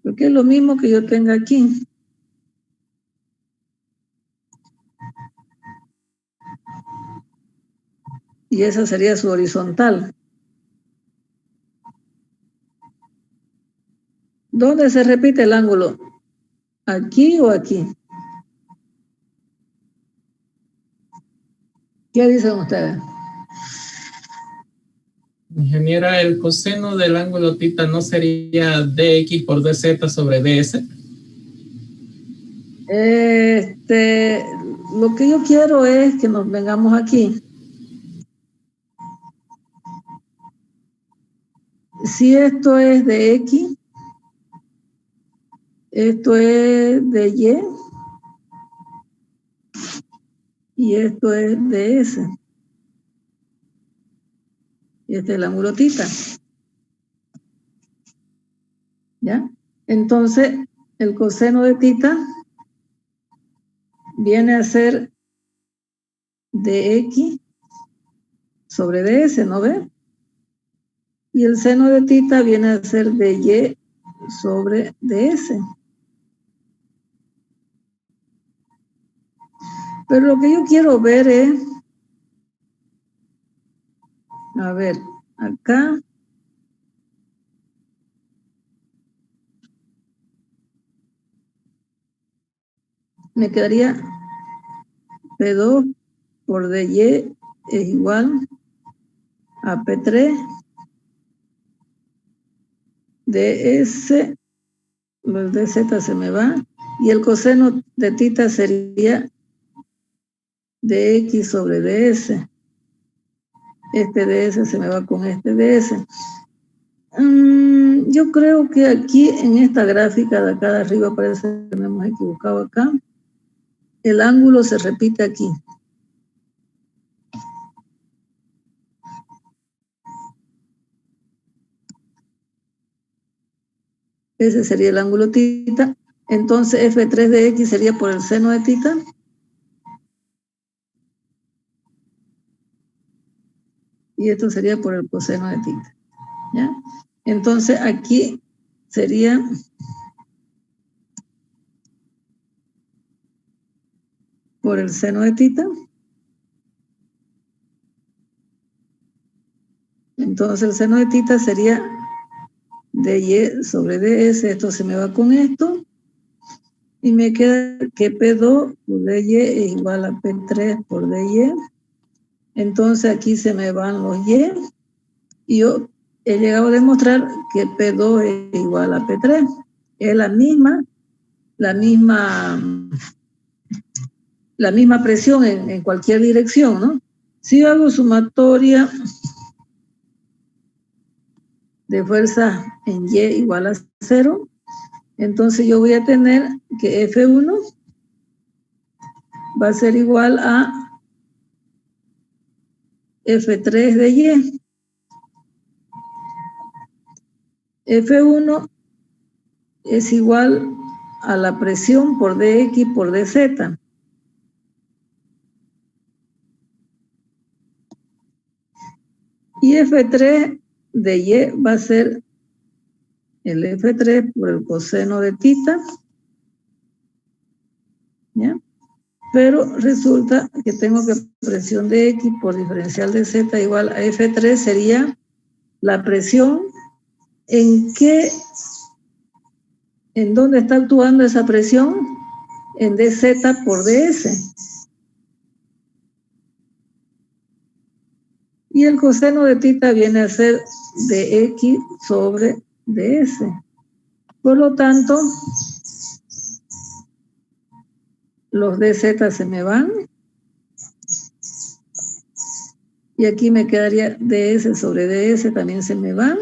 Speaker 1: Porque es lo mismo que yo tenga aquí. Y esa sería su horizontal. ¿Dónde se repite el ángulo? ¿Aquí o aquí? ¿Qué dicen ustedes?
Speaker 4: Ingeniera, el coseno del ángulo tita no sería dx por dz sobre ds.
Speaker 1: Lo que yo quiero es que nos vengamos aquí. Si esto es de X, esto es de Y esto es de S. Este es el ángulo tita. ¿Ya? Entonces, el coseno de tita viene a ser de X sobre ds, ¿no ve? Y el seno de tita viene a ser de Y sobre ds. Pero lo que yo quiero ver es, a ver, acá, me quedaría P2 por dy es igual a P3 ds, el dz se me va, y el coseno de tita sería dx sobre ds. Este ds se me va con este ds. Yo creo que aquí en esta gráfica de acá de arriba parece que me hemos equivocado acá. El ángulo se repite aquí. Ese sería el ángulo θ. Entonces F3 de X sería por el seno de θ. Y esto sería por el coseno de θ. ¿Ya? Entonces aquí sería por el seno de θ. Entonces el seno de θ sería dy sobre ds. Esto se me va con esto. Y me queda que P2 por dy es igual a P3 por dy. Entonces aquí se me van los y. Y yo he llegado a demostrar que P2 es igual a P3. Es la misma presión en cualquier dirección, ¿no? Si yo hago sumatoria de fuerza en Y igual a 0, entonces yo voy a tener que F1 va a ser igual a F3 de Y. F1 es igual a la presión por dx por dz. Y F3 de Y va a ser el F3 por el coseno de θ. ¿Ya? Pero resulta que tengo que presión de X por diferencial de Z igual a F3 sería la presión en dónde está actuando esa presión, en dz por ds. Y el coseno de θ viene a ser dx sobre ds. Por lo tanto, los dz se me van. Y aquí me quedaría ds sobre ds, también se me van.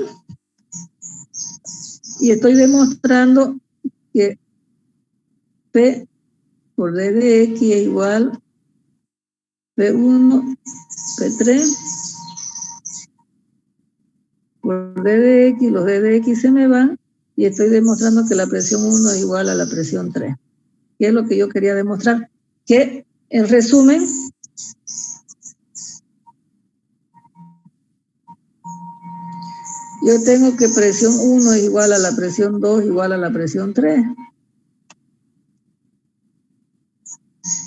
Speaker 1: Y estoy demostrando que P por d de x es igual P1, P3 por d de x, los d de x se me van, y estoy demostrando que la presión 1 es igual a la presión 3. ¿Qué es lo que yo quería demostrar? Que, en resumen, yo tengo que presión 1 es igual a la presión 2 igual a la presión 3.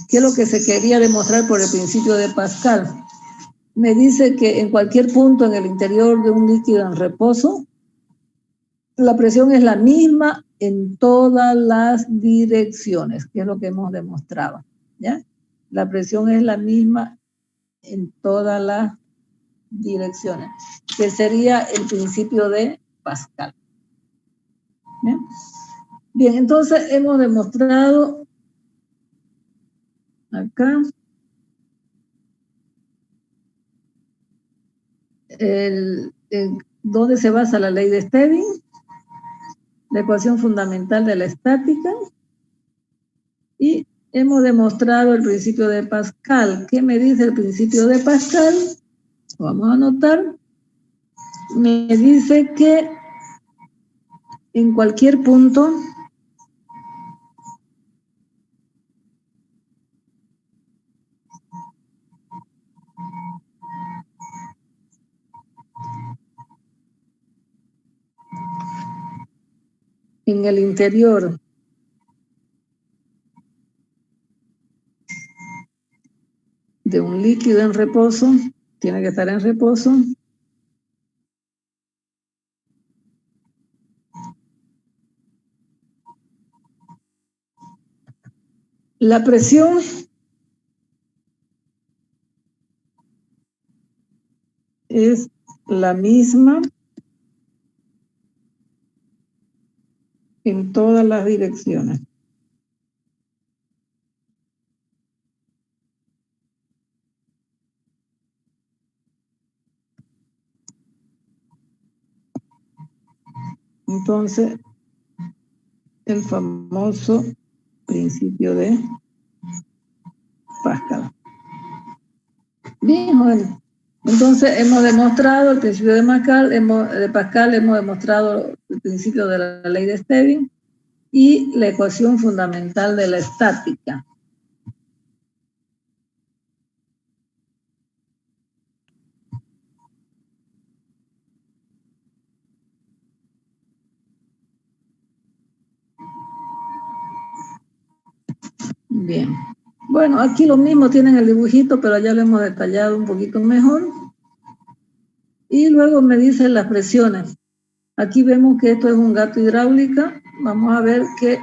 Speaker 1: ¿Qué es lo que se quería demostrar por el principio de Pascal? Me dice que en cualquier punto en el interior de un líquido en reposo, la presión es la misma en todas las direcciones, que es lo que hemos demostrado, ¿ya? La presión es la misma en todas las direcciones, que sería el principio de Pascal. ¿Bien? Bien, entonces hemos demostrado acá dónde se basa la ley de Stevin, la ecuación fundamental de la estática, y hemos demostrado el principio de Pascal. ¿Qué me dice el principio de Pascal? Vamos a anotar. Me dice que en cualquier punto en el interior de un líquido en reposo, tiene que estar en reposo, la presión es la misma en todas las direcciones. Entonces, el famoso principio de Pascal. Bien, jóvenes. Entonces hemos demostrado el principio de Pascal, hemos demostrado el principio de la ley de Stevin y la ecuación fundamental de la estática. Bien. Bueno, aquí lo mismo tienen el dibujito, pero ya lo hemos detallado un poquito mejor. Y luego me dicen las presiones. Aquí vemos que esto es un gato hidráulica. Vamos a ver que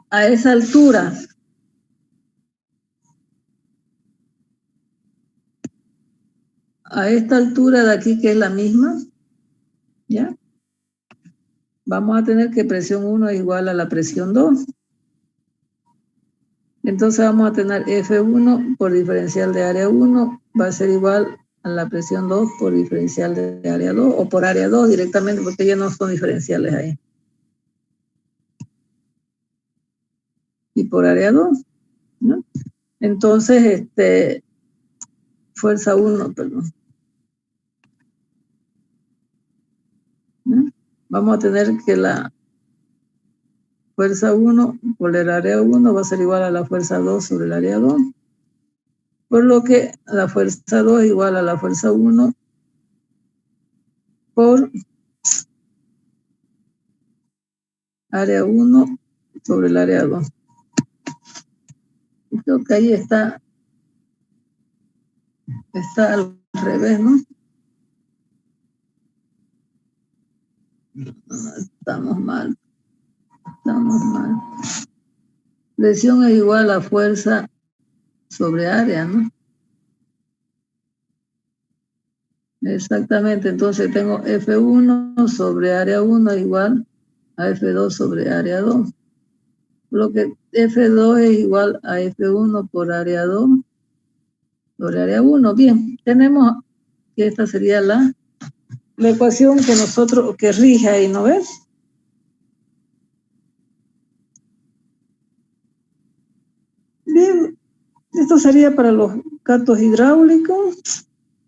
Speaker 1: a esa altura, a esta altura de aquí, que es la misma, ¿ya? Vamos a tener que presión 1 es igual a la presión 2. Entonces vamos a tener F1 por diferencial de área 1 va a ser igual a la presión 2 por diferencial de área 2 o por área 2 directamente porque ya no son diferenciales ahí. Y por área 2, ¿no? Entonces, fuerza 1, perdón. ¿No? Vamos a tener que la fuerza 1 por el área 1 va a ser igual a la fuerza 2 sobre el área 2. Por lo que la fuerza 2 es igual a la fuerza 1 por área 1 sobre el área 2. Creo que ahí está al revés, ¿no? Estamos mal. Presión es igual a fuerza sobre área, ¿no? Exactamente, entonces tengo F1 sobre área 1 igual a F2 sobre área 2. Lo que F2 es igual a F1 por área 2 sobre área 1. Bien, tenemos que esta sería la ecuación que rige ahí, ¿no ves? Bien, esto sería para los gatos hidráulicos,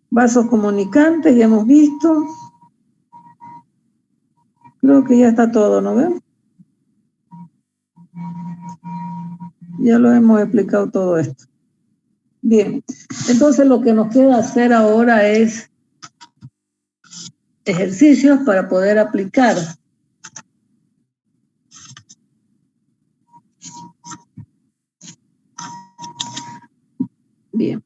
Speaker 1: vasos comunicantes, ya hemos visto. Creo que ya está todo, ¿no ven? Ya lo hemos explicado todo esto. Bien, entonces lo que nos queda hacer ahora es ejercicios para poder aplicar. Bien.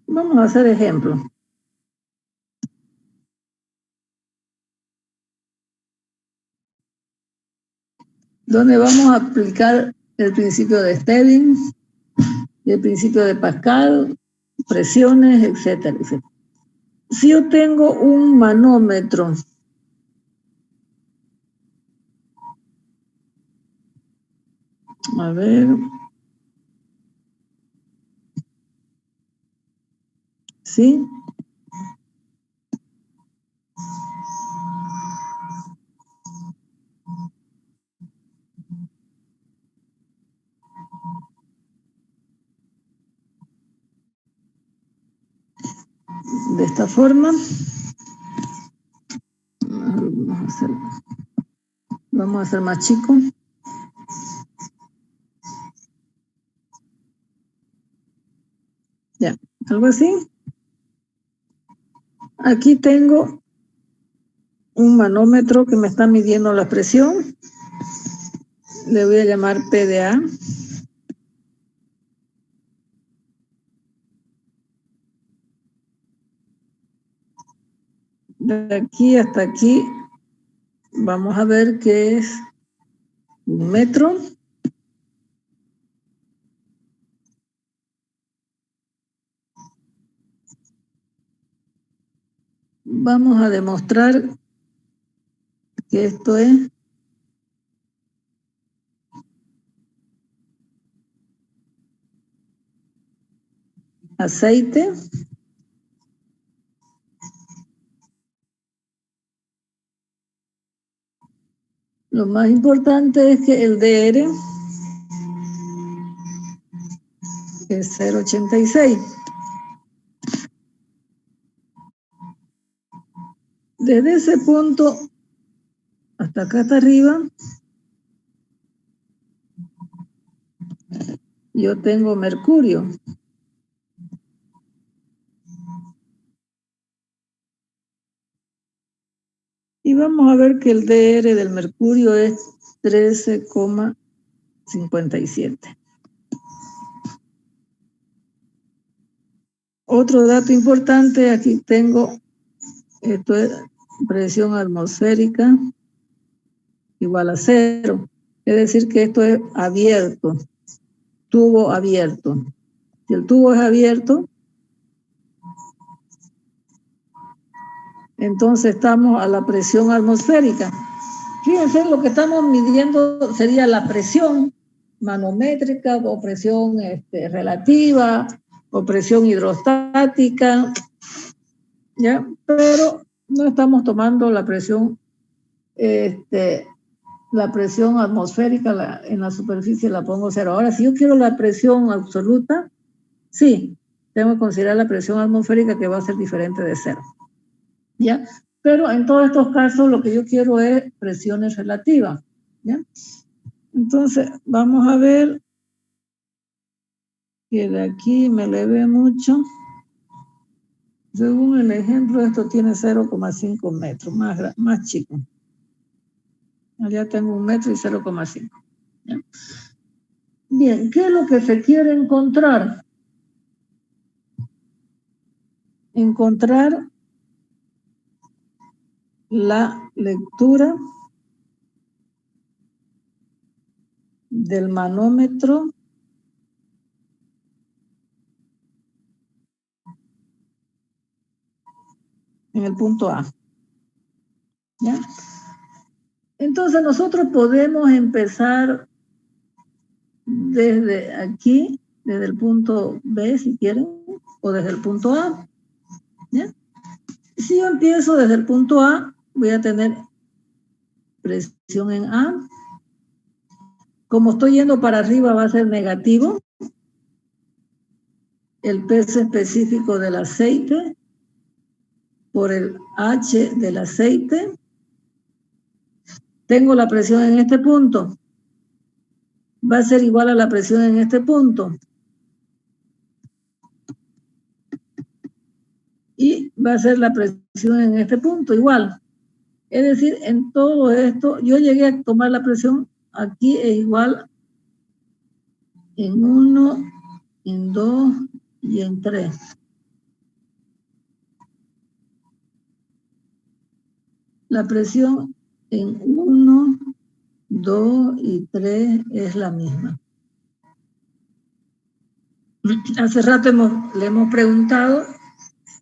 Speaker 1: Vamos a hacer ejemplos. Donde vamos a aplicar el principio de Stevin, el principio de Pascal, presiones, etcétera, etcétera. Si yo tengo un manómetro, a ver, ¿sí? De esta forma. Vamos a hacer más chico. Ya, algo así. Aquí tengo un manómetro que me está midiendo la presión. Le voy a llamar PDA. De aquí hasta aquí vamos a ver que es 1 metro. Vamos a demostrar que esto es aceite. Lo más importante es que el DR es 0,86. Desde ese punto hasta acá hasta arriba, yo tengo mercurio. Y vamos a ver que el DR del mercurio es 13,57. Otro dato importante, aquí tengo, esto es presión atmosférica igual a 0. Es decir que esto es abierto, tubo abierto. Si el tubo es abierto, entonces estamos a la presión atmosférica. Fíjense, lo que estamos midiendo sería la presión manométrica o presión relativa o presión hidrostática, ¿ya? Pero no estamos tomando la presión atmosférica en la superficie, la pongo 0. Ahora, si yo quiero la presión absoluta, sí, tengo que considerar la presión atmosférica, que va a ser diferente de 0. ¿Ya? Pero en todos estos casos lo que yo quiero es presiones relativas, ¿ya? Entonces, vamos a ver que de aquí me elevé mucho. Según el ejemplo, esto tiene 0,5 metros, más chico. Allá tengo 1 metro y 0,5. ¿Ya? Bien, ¿qué es lo que se quiere encontrar? Encontrar la lectura del manómetro en el punto A. ¿Ya? Entonces nosotros podemos empezar desde aquí, desde el punto B si quieren, o desde el punto A. ¿Ya? Si yo empiezo desde el punto A, voy a tener presión en A. Como estoy yendo para arriba va a ser negativo. El peso específico del aceite por el H del aceite. Tengo la presión en este punto. Va a ser igual a la presión en este punto. Y va a ser la presión en este punto igual. Es decir, en todo esto, yo llegué a tomar la presión, aquí es igual en 1, en 2 y en 3. La presión en 1, 2 y 3 es la misma. Hace rato le hemos preguntado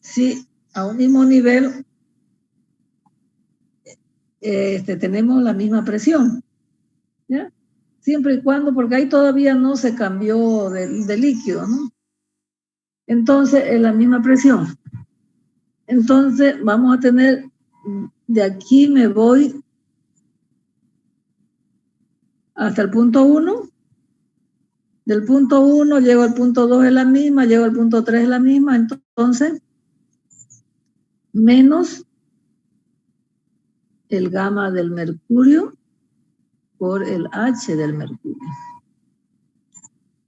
Speaker 1: si a un mismo nivel tenemos la misma presión, ¿ya? Siempre y cuando, porque ahí todavía no se cambió de líquido, ¿no? Entonces es la misma presión. Entonces vamos a tener, de aquí me voy hasta el punto 1. Del punto 1 llego al punto 2 es la misma, llego al punto 3 es la misma, entonces menos el gamma del mercurio por el H del mercurio.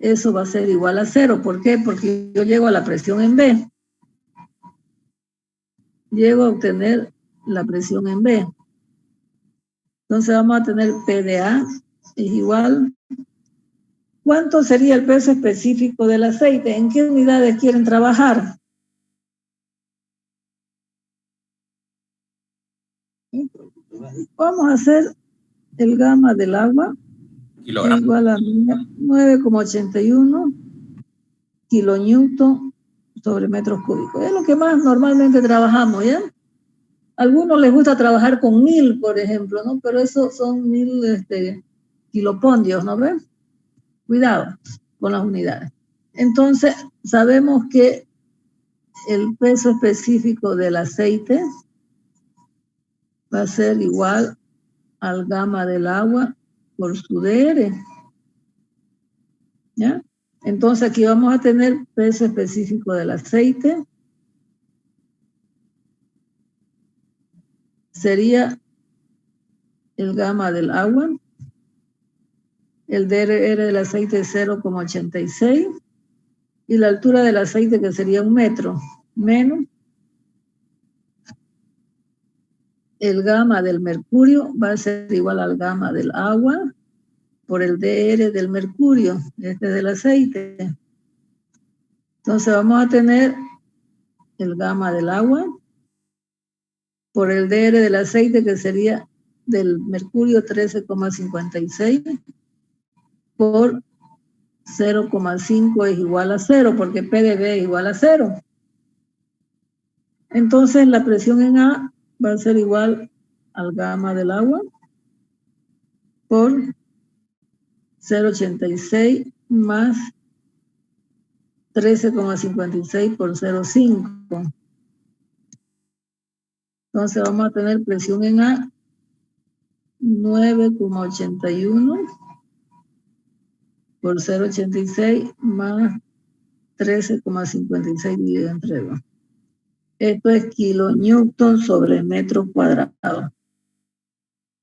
Speaker 1: Eso va a ser igual a 0. ¿Por qué? Porque yo llego a la presión en B. Llego a obtener la presión en B. Entonces vamos a tener P de A es igual. ¿Cuánto sería el peso específico del aceite? ¿En qué unidades quieren trabajar? Vamos a hacer el gamma del agua.
Speaker 5: Kilogramos.
Speaker 1: Igual a 9,81 kilonewton sobre metros cúbicos. Es lo que más normalmente trabajamos, ¿ya? A algunos les gusta trabajar con 1000, por ejemplo, ¿no? Pero eso son 1000 kilopondios, ¿no ven? Cuidado con las unidades. Entonces, sabemos que el peso específico del aceite va a ser igual al gamma del agua por su DR. ¿Ya? Entonces aquí vamos a tener precio específico del aceite. Sería el gamma del agua. El DR del aceite es 0,86. Y la altura del aceite, que sería 1 metro, menos el gamma del mercurio, va a ser igual al gamma del agua por el DR del mercurio, este del aceite. Entonces vamos a tener el gamma del agua por el DR del aceite, que sería del mercurio 13,56 por 0,5 es igual a 0, porque PdB es igual a 0. Entonces la presión en A va a ser igual al gamma del agua por 0,86 más 13,56 por 0,5. Entonces vamos a tener presión en A 9,81 por 0,86 más 13,56 dividido entre 2. Esto es kilonewton sobre metro cuadrado.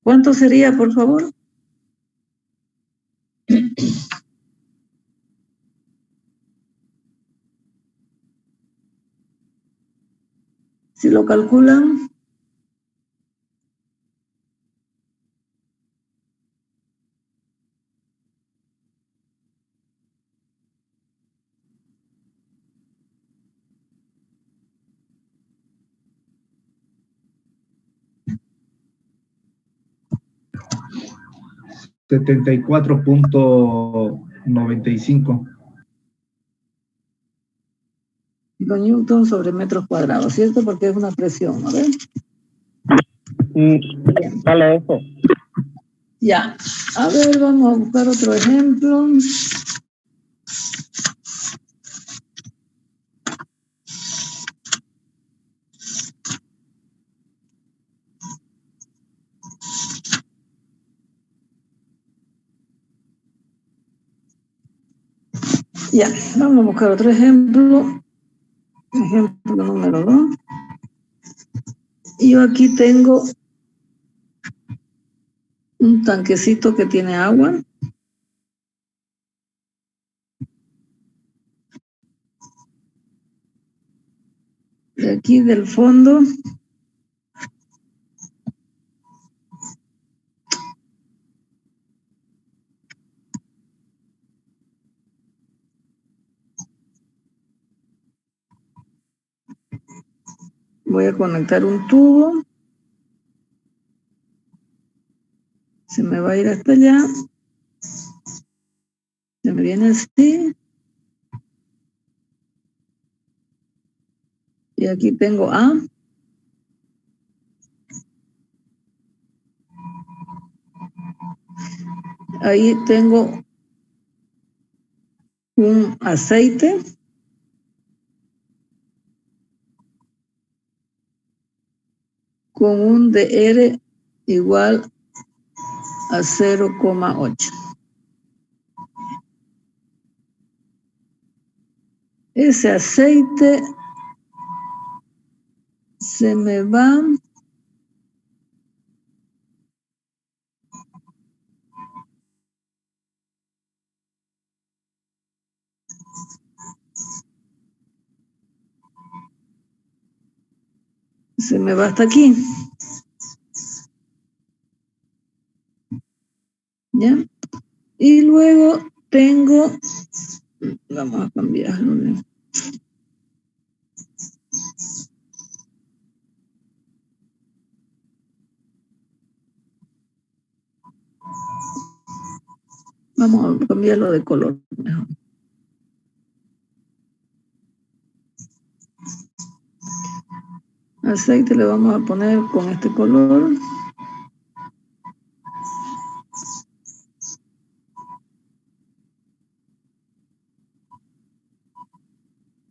Speaker 1: ¿Cuánto sería, por favor? Si lo calculan,
Speaker 3: $74.95.
Speaker 1: kilonewton sobre metros cuadrados, ¿cierto? Porque es una presión, ¿no ven?
Speaker 5: Dale eso.
Speaker 1: Ya. A ver, vamos a buscar otro ejemplo. Ya, vamos a buscar otro ejemplo. Ejemplo número 2. Yo aquí tengo un tanquecito que tiene agua. De aquí del fondo voy a conectar un tubo. Se me va a ir hasta allá. Se me viene así. Y aquí tengo A. Ahí tengo un aceite. Con un DR igual a 0,8. Ese aceite se me va hasta aquí. ¿Ya? Y luego tengo, vamos a cambiarlo. Vamos a cambiarlo de color mejor. Aceite le vamos a poner con este color.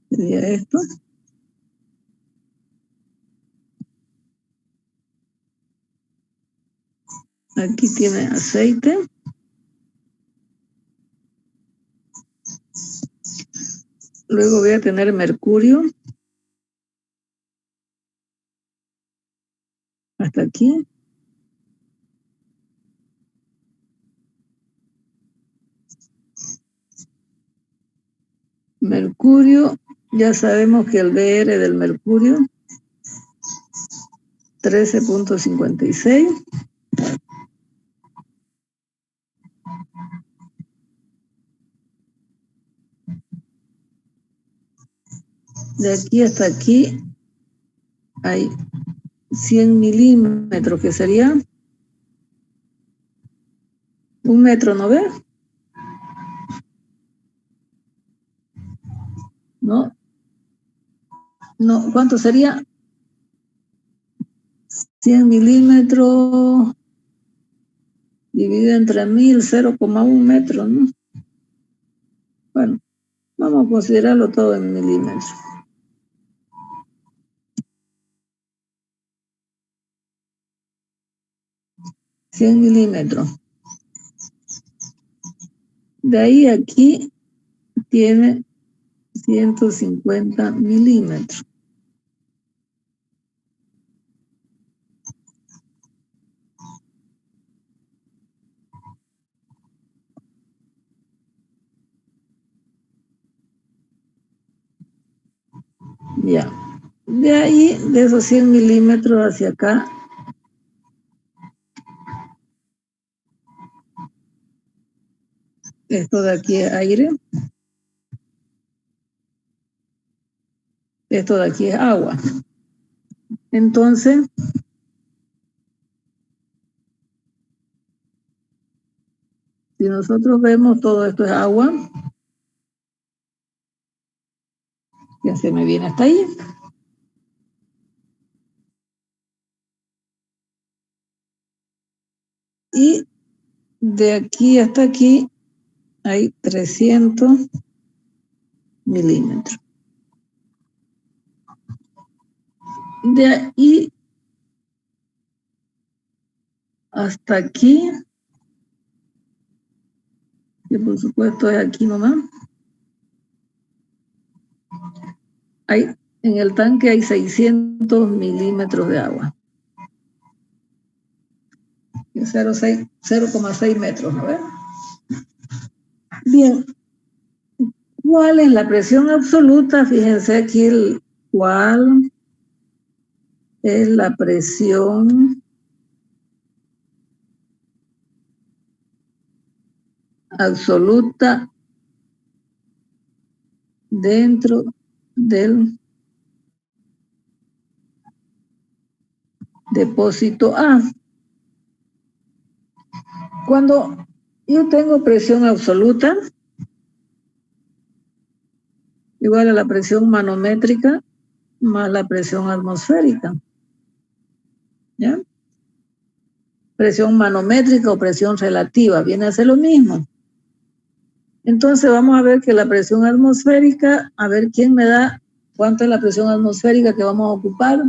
Speaker 1: Sería esto. Aquí tiene aceite. Luego voy a tener mercurio. Hasta aquí. Mercurio, ya sabemos que el BR del mercurio, 13.56. De aquí hasta aquí hay 100 milímetros, que sería 1 metro, ¿no ve? No, no, ¿cuánto sería? 100 milímetros dividido entre 1000, 0,1 metro, ¿no? Bueno, vamos a considerarlo todo en milímetros. $100 milímetros. De ahí a aquí tiene 150 milímetros. Ya. De ahí, de esos 100 milímetros hacia acá, esto de aquí es aire, esto de aquí es agua. Entonces, si nosotros vemos todo esto es agua, ya se me viene hasta ahí. Y de aquí hasta aquí hay 300 milímetros. De ahí hasta aquí, que por supuesto es aquí nomás, en el tanque hay 600 milímetros de agua. 0,6 metros, ¿no ves? Bien, ¿cuál es la presión absoluta? Fíjense aquí cuál es la presión absoluta dentro del depósito A. Cuando yo tengo presión absoluta, igual a la presión manométrica más la presión atmosférica. ¿Ya? Presión manométrica o presión relativa, viene a ser lo mismo. Entonces vamos a ver que la presión atmosférica, a ver quién me da cuánto es la presión atmosférica que vamos a ocupar.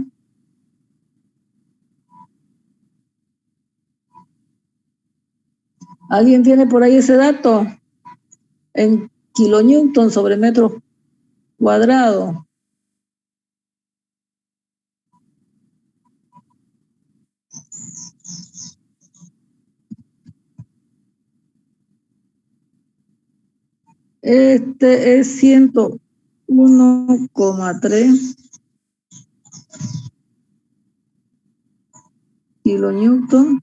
Speaker 1: ¿Alguien tiene por ahí ese dato? En kilonewton sobre metro cuadrado. Este es 101,3 kilonewton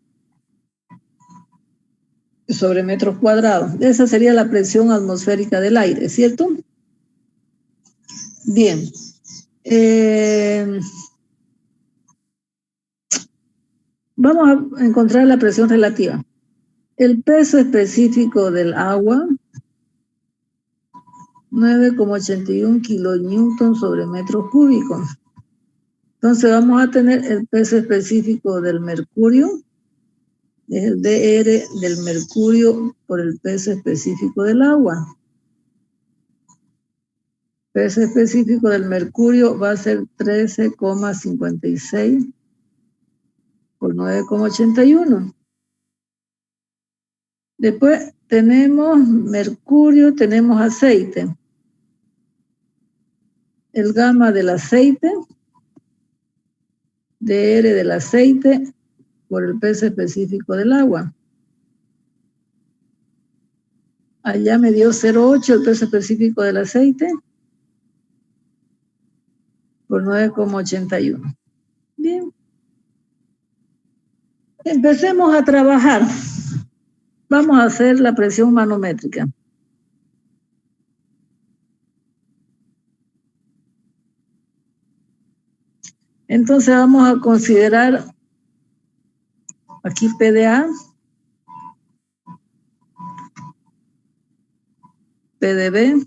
Speaker 1: sobre metros cuadrados. Esa sería la presión atmosférica del aire, ¿cierto? Bien. Vamos a encontrar la presión relativa. El peso específico del agua, 9,81 kilonewton sobre metros cúbicos. Entonces vamos a tener el peso específico del mercurio, es el DR del mercurio por el peso específico del agua. Peso específico del mercurio va a ser 13,56 por 9,81. Después tenemos mercurio, tenemos aceite. El gamma del aceite, dr del aceite, por el peso específico del agua. Allá me dio 0,8 el peso específico del aceite por 9,81. Bien. Empecemos a trabajar. Vamos a hacer la presión manométrica. Entonces vamos a considerar aquí PDA, PDB,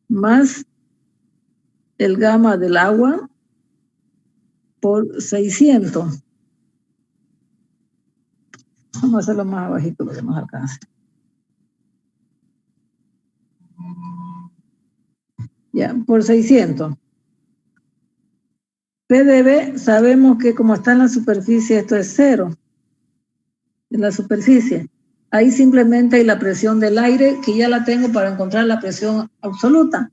Speaker 1: más el gamma del agua por 600. Vamos a hacerlo más abajito para que nos alcance. Ya, por 600. PDB, sabemos que como está en la superficie, esto es 0. En la superficie. Ahí simplemente hay la presión del aire, que ya la tengo para encontrar la presión absoluta.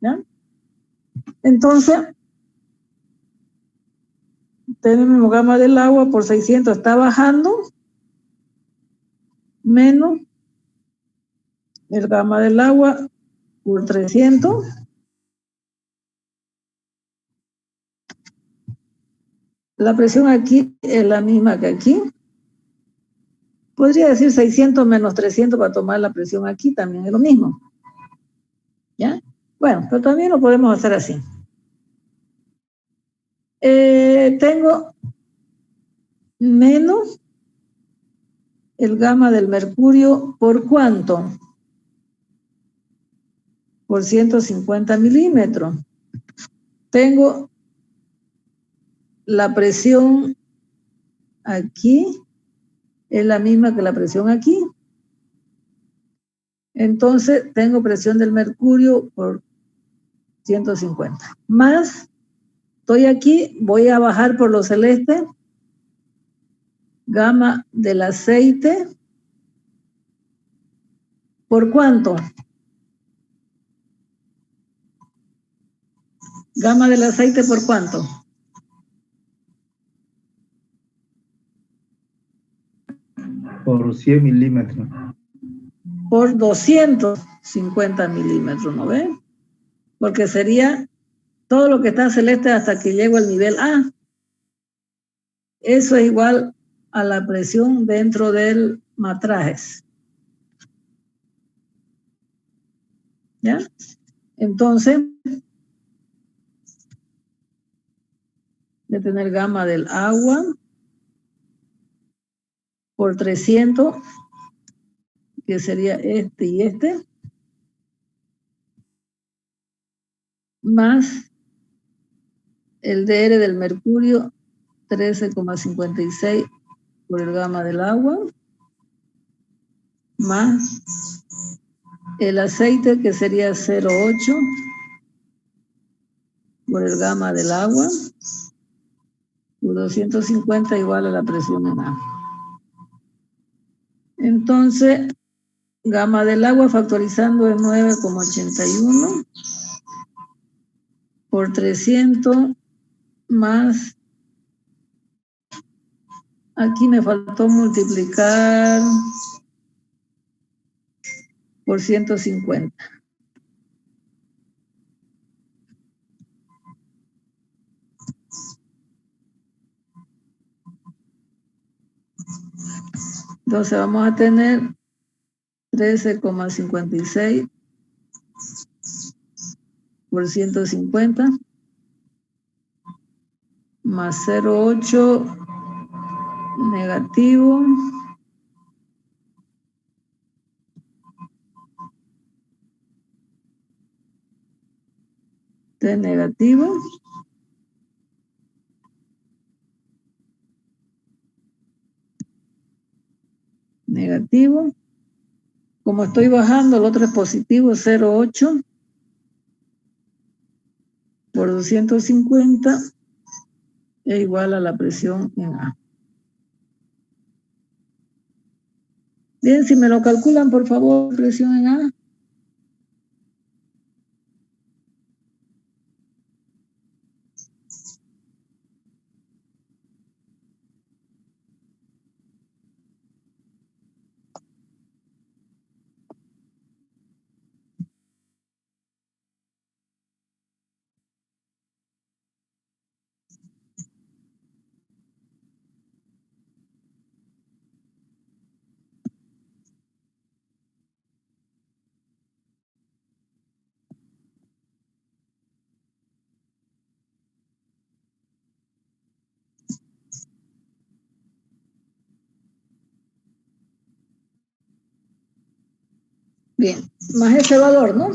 Speaker 1: ¿Ya? Entonces, tenemos gamma del agua por 600, está bajando, menos el gamma del agua por 300. La presión aquí es la misma que aquí. Podría decir 600 menos 300 para tomar la presión aquí, también es lo mismo. ¿Ya? Bueno, pero también lo podemos hacer así. Tengo menos el gamma del mercurio, ¿por cuánto? Por 150 milímetros. Tengo la presión aquí, es la misma que la presión aquí. Entonces, tengo presión del mercurio por 150. Más, estoy aquí, voy a bajar por lo celeste, gamma del aceite, ¿por cuánto? Gamma del aceite, ¿por cuánto?
Speaker 3: Por 100 milímetros.
Speaker 1: Por 250 milímetros, ¿no ven? Porque sería todo lo que está celeste hasta que llego al nivel A. Eso es igual a la presión dentro del matrajes. ¿Ya? Entonces, de tener gamma del agua por 300, que sería este y este, más el dr del mercurio, 13,56 por el gamma del agua, más el aceite, que sería 0,8 por el gamma del agua, por 250 igual a la presión en A. Entonces, gamma del agua factorizando es 9,81 por 300 más, aquí me faltó multiplicar por 150. Entonces vamos a tener 13,56 por 150 más 0,8 negativo de negativo negativo. Como estoy bajando, el otro es positivo, 0,8 por 250 es igual a la presión en A. Bien, si me lo calculan, por favor, presión en A. Bien, más ese valor, ¿no?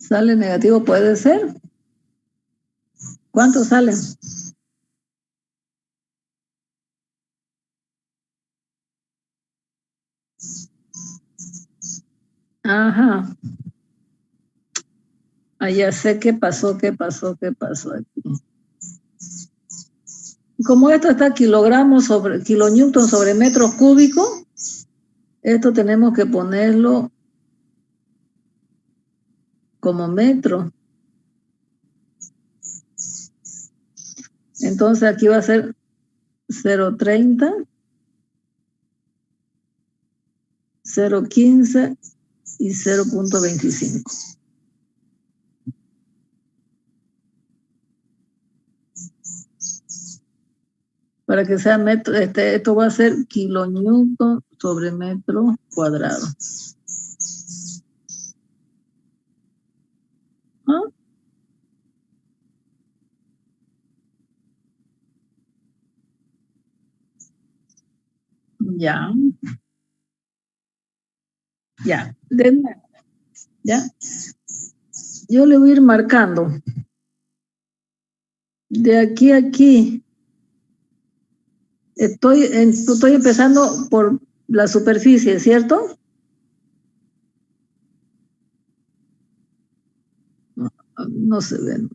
Speaker 1: Sale negativo, puede ser. ¿Cuántos salen? Ajá. Ah, ya sé qué pasó aquí. Como esto está kilonewton sobre metros cúbicos, esto tenemos que ponerlo como metro. Entonces aquí va a ser 0.30, 0.15 y 0.25. Para que sea metro, esto va a ser kilonewton sobre metro cuadrado. ¿Ah? Ya. Ya. Ya. Yo le voy a ir marcando. De aquí a aquí. Estoy empezando por la superficie, ¿cierto? No se ve.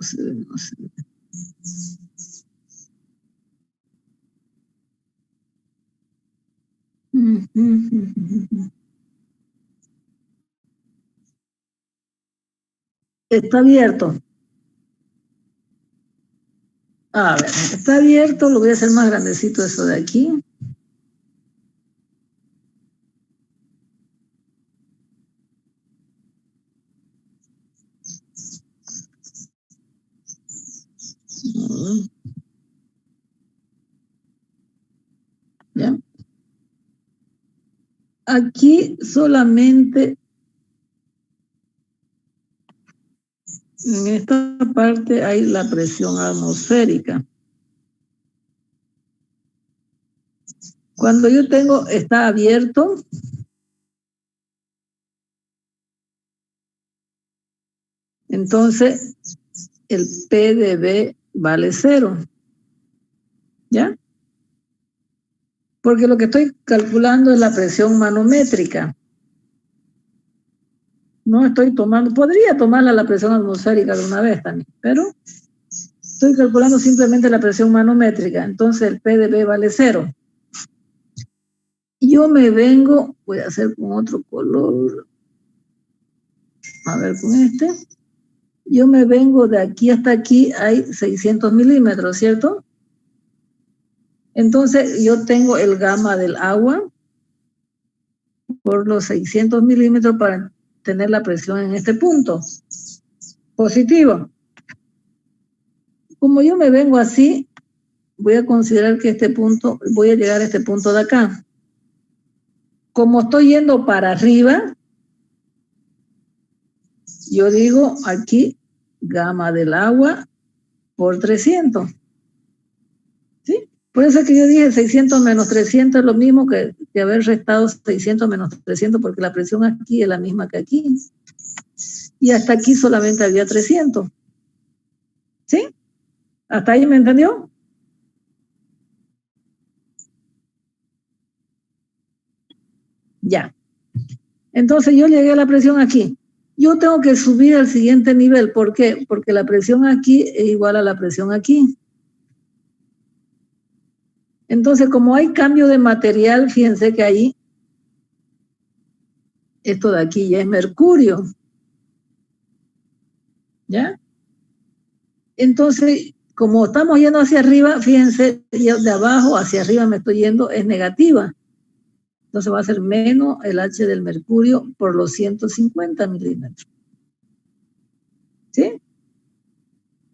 Speaker 1: Está abierto. A ver, está abierto, lo voy a hacer más grandecito eso de aquí. ¿Ya? Aquí solamente en esta parte hay la presión atmosférica. Cuando yo está abierto, entonces el P de B vale 0. ¿Ya? Porque lo que estoy calculando es la presión manométrica. No estoy tomando, podría tomarla la presión atmosférica de una vez también, pero estoy calculando simplemente la presión manométrica. Entonces el P de B vale 0. Yo me vengo, voy a hacer con otro color. A ver, con este. Yo me vengo de aquí hasta aquí, hay 600 milímetros, ¿cierto? Entonces yo tengo el gamma del agua por los 600 milímetros para tener la presión en este punto. Positivo. Como yo me vengo así, voy a considerar que voy a llegar a este punto de acá. Como estoy yendo para arriba, yo digo aquí gamma del agua por 300. ¿Sí? Por eso es que yo dije 600 menos 300 es lo mismo que haber restado 600 menos 300, porque la presión aquí es la misma que aquí. Y hasta aquí solamente había 300. ¿Sí? ¿Hasta ahí me entendió? Ya. Entonces yo llegué a la presión aquí. Yo tengo que subir al siguiente nivel. ¿Por qué? Porque la presión aquí es igual a la presión aquí. Entonces, como hay cambio de material, fíjense que ahí, esto de aquí ya es mercurio. ¿Ya? Entonces, como estamos yendo hacia arriba, fíjense, yo de abajo hacia arriba me estoy yendo, es negativa. Entonces va a ser menos el H del mercurio por los 150 milímetros. ¿Sí?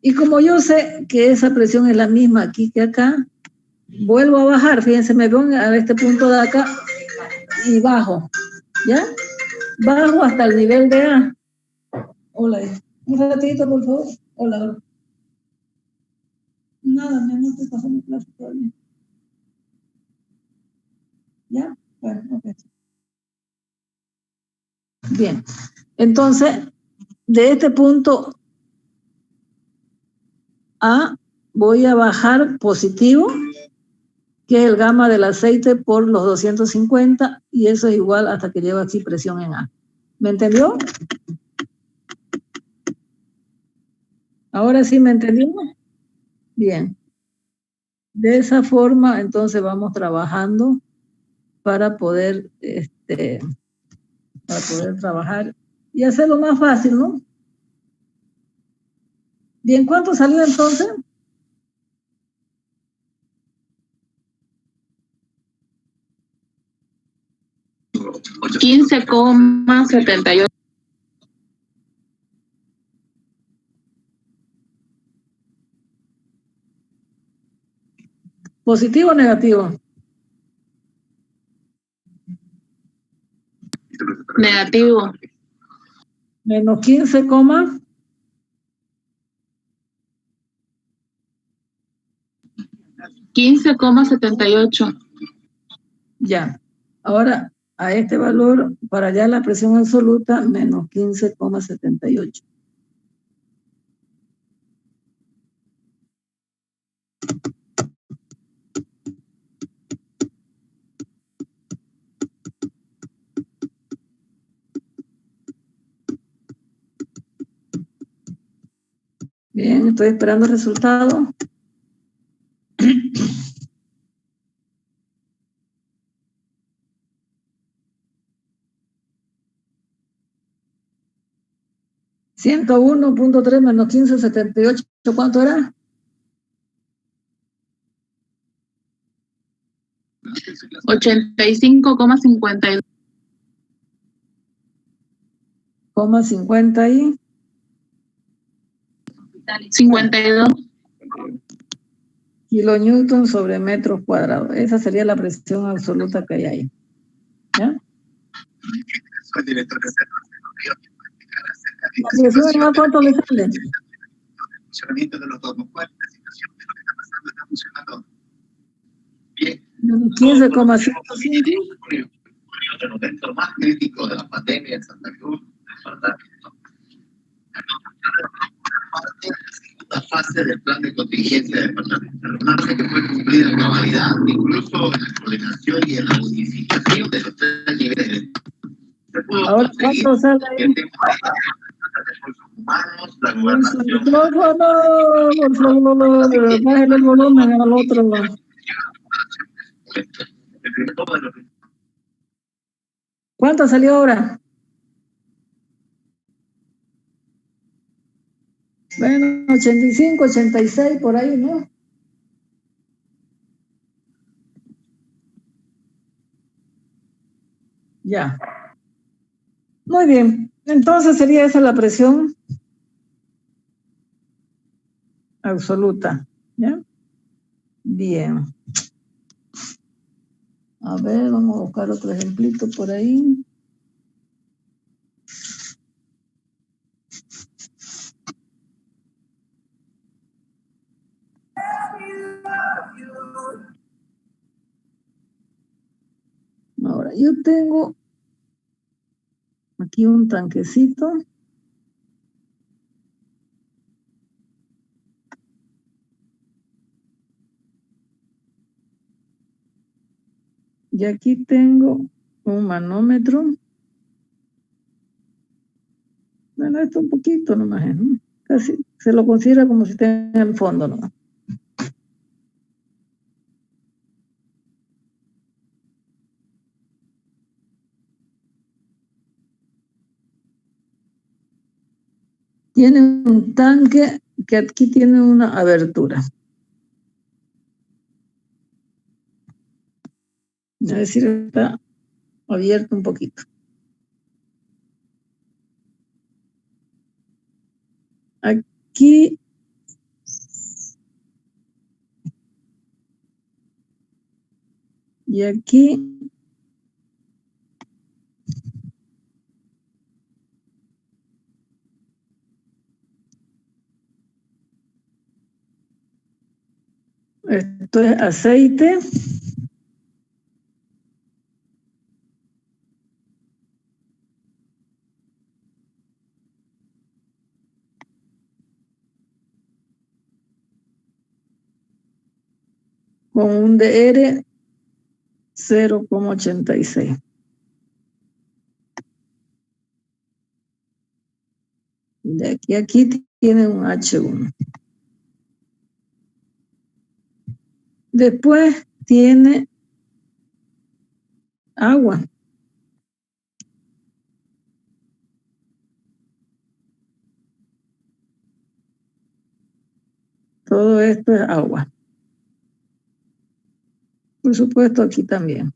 Speaker 1: Y como yo sé que esa presión es la misma aquí que acá, vuelvo a bajar, fíjense, me pongo a este punto de acá y bajo, ¿ya? Bajo hasta el nivel de A. Hola, un ratito, por favor. Hola. Nada, mi amor, estoy pasando clase todavía. ¿Ya? Bueno, ok. Bien, entonces, de este punto A voy a bajar positivo, que es el gamma del aceite por los 250, y eso es igual hasta que llevo aquí presión en A. ¿Me entendió? ¿Ahora sí me entendió? Bien. De esa forma, entonces vamos trabajando para poder, trabajar y hacerlo más fácil, ¿no? Bien, ¿cuánto salió entonces?
Speaker 5: 15,78.
Speaker 1: ¿Positivo o negativo?
Speaker 5: Negativo.
Speaker 1: Menos 15,
Speaker 5: 15,78.
Speaker 1: ya. Ahora, a este valor, para allá la presión absoluta, menos 15,78. Bien, estoy esperando el resultado. ...101.3 menos 15,78, ¿cuánto era?
Speaker 5: 85,52.
Speaker 1: 50 y
Speaker 5: 52.
Speaker 1: kilonewton sobre metros cuadrados. Esa sería la presión absoluta que hay ahí. ¿Ya? La presión en A, ¿cuánto le sale?
Speaker 6: Funcionamiento de los domos. ¿Cuál es la situación de lo que está pasando? Está funcionando bien.
Speaker 1: 15,5.
Speaker 6: El momento más crítico de la pandemia en Santa Cruz, la segunda fase del plan de contingencia del departamento. Una fase que fue cumplida en cabalidad, incluso en la coordinación y en la unificación de los tres niveles.
Speaker 1: Ahora, ¿cuánto sale ahí?
Speaker 6: Humanos, la gobernación.
Speaker 1: Por favor, bájale el volumen al otro. ¿Cuánto salió ahora? Bueno, 85, 86, por ahí, ¿no? Ya. Muy bien. Entonces sería esa la presión absoluta. ¿Ya? Bien. A ver, vamos a buscar otro ejemplito por ahí. Ahora, yo tengo aquí un tanquecito. Y aquí tengo un manómetro. Bueno, esto un poquito nomás, ¿no? Casi se lo considera como si esté en el fondo nomás. Tiene un tanque que aquí tiene una abertura. Es decir, está abierto un poquito. Aquí y aquí esto es aceite. Con un DR 0,86. De aquí a aquí tiene un H1. Después tiene agua. Todo esto es agua. Por supuesto, aquí también.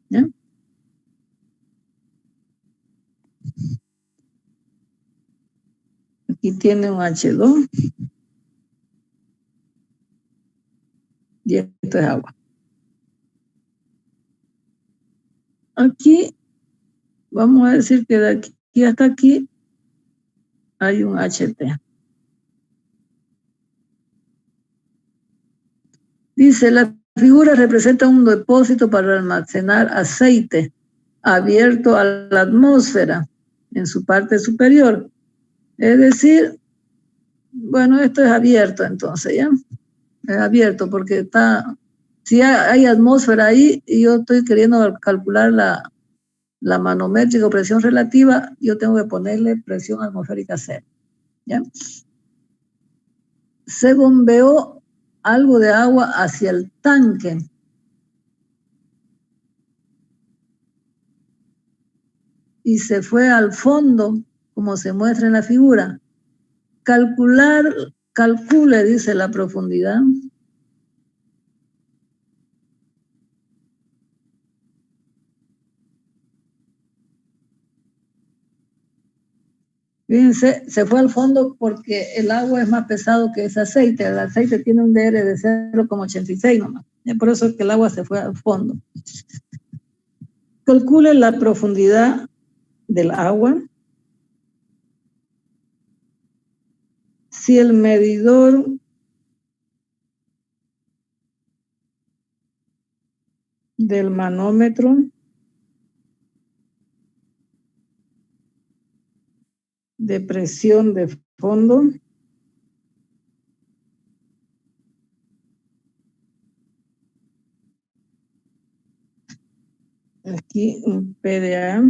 Speaker 1: ¿Ya? Aquí tiene un H2. Y esto es agua. Aquí, vamos a decir que de aquí hasta aquí hay un HT. Dice, la figura representa un depósito para almacenar aceite abierto a la atmósfera en su parte superior. Es decir, bueno, esto es abierto entonces, ¿ya? Es abierto porque está, si hay atmósfera ahí y yo estoy queriendo calcular la manométrica o presión relativa, yo tengo que ponerle presión atmosférica cero, ¿ya? Se bombeó algo de agua hacia el tanque. Y se fue al fondo, como se muestra en la figura. Calcule, dice la profundidad. Fíjense, se fue al fondo porque el agua es más pesado que ese aceite. El aceite tiene un DR de 0,86 nomás. Por eso es que el agua se fue al fondo. Calcule la profundidad del agua. Si el medidor del manómetro de presión de fondo aquí un PDA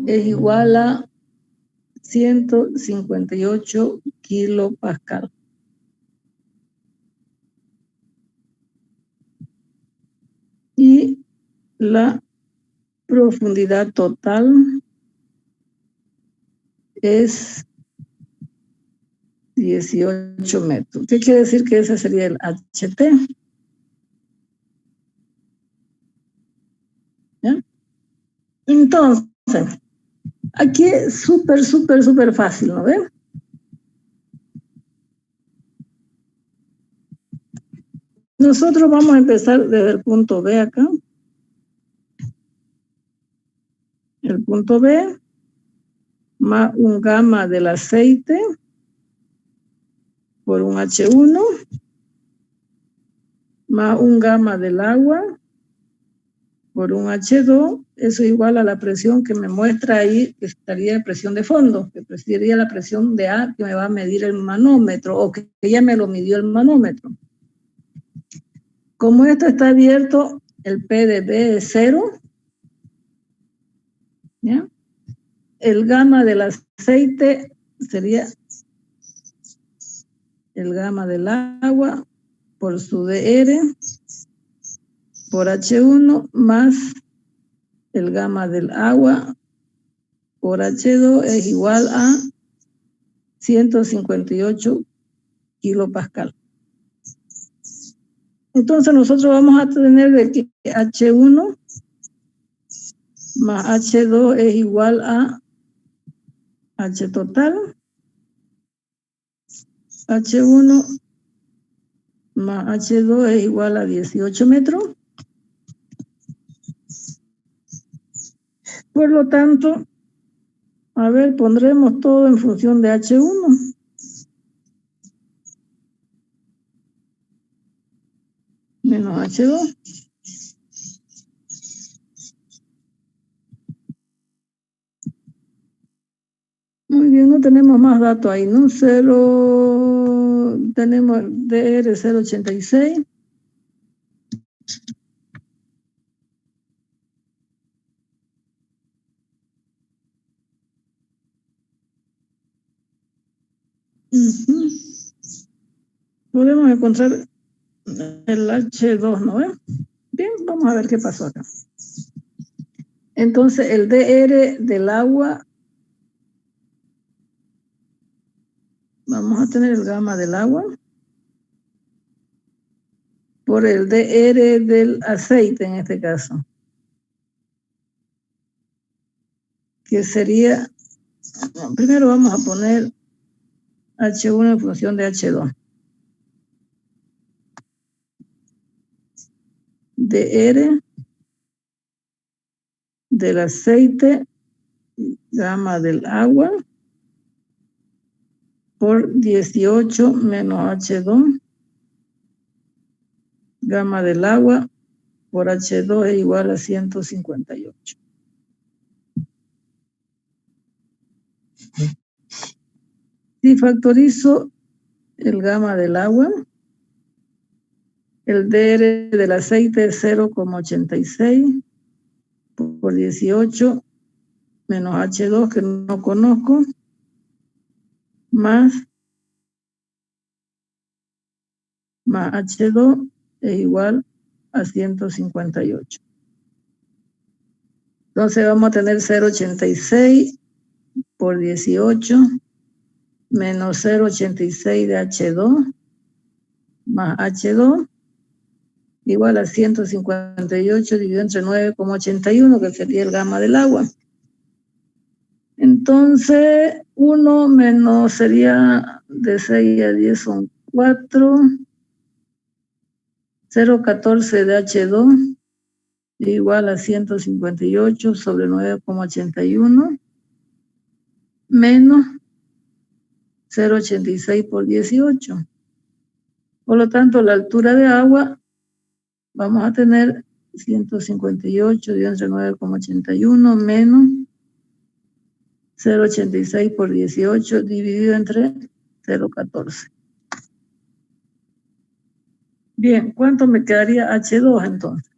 Speaker 1: es igual a 158 kilopascal. Y la profundidad total es 18 metros. ¿Qué quiere decir? Que ese sería el HT. ¿Ya? Entonces, aquí es súper fácil, ¿no ven? Nosotros vamos a empezar desde el punto B acá. El punto B más un gamma del aceite por un H1 más un gamma del agua por un H2, eso es igual a la presión que me muestra ahí, que estaría de presión de fondo, que sería la presión de A que me va a medir el manómetro, o que ya me lo midió el manómetro. Como esto está abierto, el P de B es 0. ¿Ya? El gamma del aceite sería el gamma del agua por su DR por H1 más el gamma del agua por H2 es igual a 158 kilopascal. Entonces nosotros vamos a tener de que H1 más H2 es igual a H total. H1 más H2 es igual a 18 metros. Por lo tanto, a ver, pondremos todo en función de H1. Menos H2. Muy bien, no tenemos más datos ahí, ¿no? 0, tenemos DR 086. Podemos encontrar el H2, ¿no ven? Bien, vamos a ver qué pasó acá. Entonces, el DR del agua, vamos a tener el gamma del agua por el DR del aceite en este caso, que sería, primero vamos a poner H1 en función de H2. DR del aceite, gamma del agua, por 18 menos H2, gamma del agua, por H2 es igual a 158. Si factorizo el gamma del agua, el DR del aceite es 0,86 por 18 menos H2 que no conozco, más H2 es igual a 158. Entonces vamos a tener 0,86 por 18 menos 0,86 de H2 más H2 igual a 158 dividido entre 9,81, que sería el gamma del agua. Entonces, 1 menos sería de 6 a 10 son 4. 0,14 de H2 igual a 158 sobre 9,81 menos 0,86 por 18. Por lo tanto, la altura de agua vamos a tener 158 dividido entre 9,81 menos 0,86 por 18 dividido entre 0,14. Bien, ¿cuánto me quedaría H2 entonces?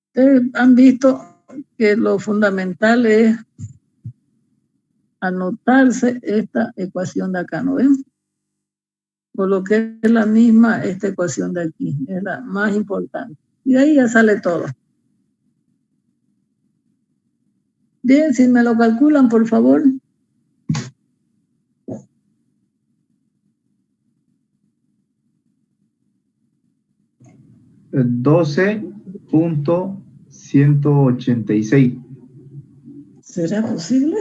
Speaker 1: Ustedes han visto que lo fundamental es anotarse esta ecuación de acá, ¿no ven? Por lo que es la misma esta ecuación de aquí, es la más importante. Y de ahí ya sale todo. Bien, si me lo calculan, por favor.
Speaker 3: $12.186.
Speaker 1: ¿Será posible?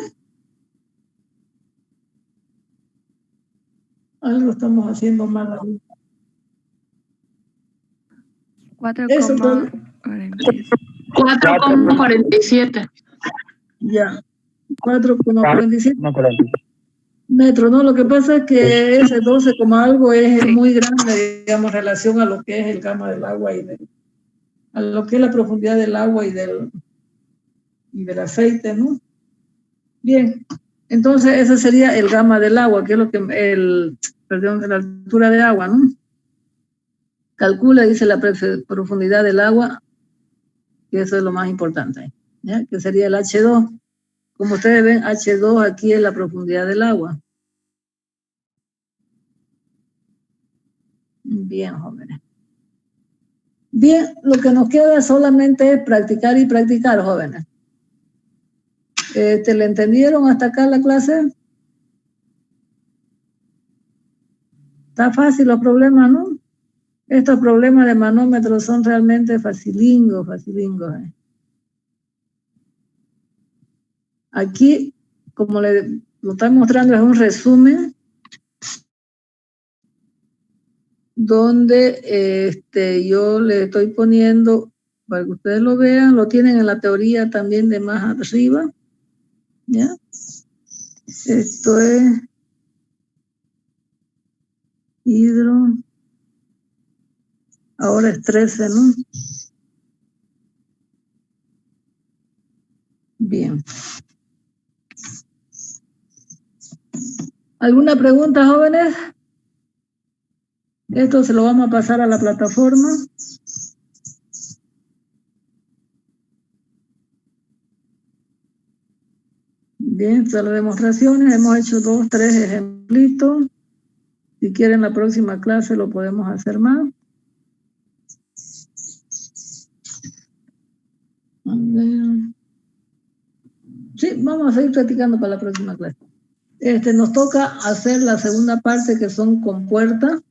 Speaker 1: Algo estamos haciendo mal ahí.
Speaker 5: 4,47.
Speaker 1: Ya, 4,47 metros, ¿no? Lo que pasa es que ese 12 como algo es muy grande, digamos, en relación a lo que es el gamma del agua y a lo que es la profundidad del agua y del aceite, ¿no? Bien, entonces ese sería el gamma del agua, que es lo que, perdón, la altura de agua, ¿no? Calcula, dice la profundidad del agua, que eso es lo más importante, ¿ya? Que sería el H2. Como ustedes ven, H2 aquí es la profundidad del agua. Bien, jóvenes. Bien, lo que nos queda solamente es practicar y practicar, jóvenes. ¿Le entendieron hasta acá la clase? Está fácil los problemas, ¿no? Estos problemas de manómetros son realmente facilingos, facilingos. Aquí, como lo están mostrando, es un resumen donde yo le estoy poniendo, para que ustedes lo vean, lo tienen en la teoría también de más arriba, ¿ya? Esto es hidro, ahora es 13, ¿no? Bien. ¿Alguna pregunta, jóvenes? Esto se lo vamos a pasar a la plataforma. Bien, estas son las demostraciones. Hemos hecho 2, 3 ejemplitos. Si quieren, la próxima clase lo podemos hacer más. A ver. Sí, vamos a seguir practicando para la próxima clase. Nos toca hacer la segunda parte, que son compuertas,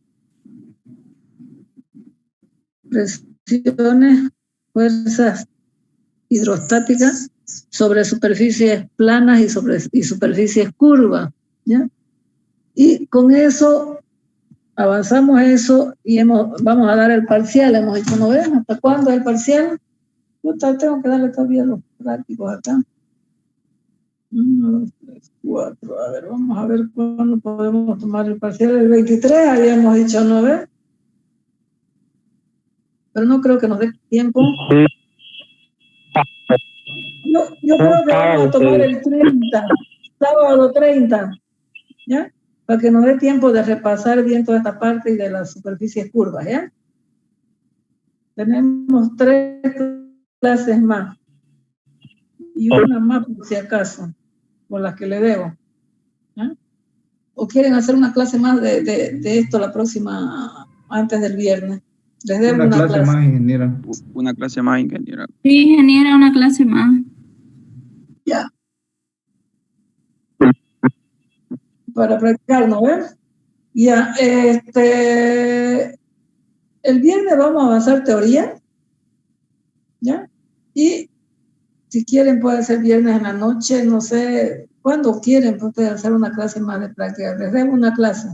Speaker 1: presiones, fuerzas hidrostáticas sobre superficies planas y superficies curvas, ¿ya? Y con eso avanzamos eso y vamos a dar el parcial. Hemos dicho, ¿no ven? ¿Hasta cuándo es el parcial? Yo tengo que darle todavía los prácticos acá. 1, 2, 3, 4. A ver, vamos a ver cuándo podemos tomar el parcial. El 23 habíamos dicho, ¿no ven? Pero no creo que nos dé tiempo. Yo creo que vamos a tomar el 30, sábado 30, ¿ya? Para que nos dé tiempo de repasar bien toda esta parte y de las superficies curvas, ¿ya? Tenemos 3 clases más. Y una más, por si acaso, por las que le debo, ¿ya? ¿O quieren hacer una clase más de esto la próxima, antes del viernes? Les debo una clase
Speaker 3: más, ingeniera.
Speaker 7: Una clase más, ingeniera.
Speaker 2: Sí, ingeniera, una clase más.
Speaker 1: Ya. Para practicar, ¿no ven? Ya, el viernes vamos a avanzar teoría, ¿ya? Y si quieren puede ser viernes en la noche, no sé, cuando quieren pueden hacer una clase más de práctica. Les debo una clase.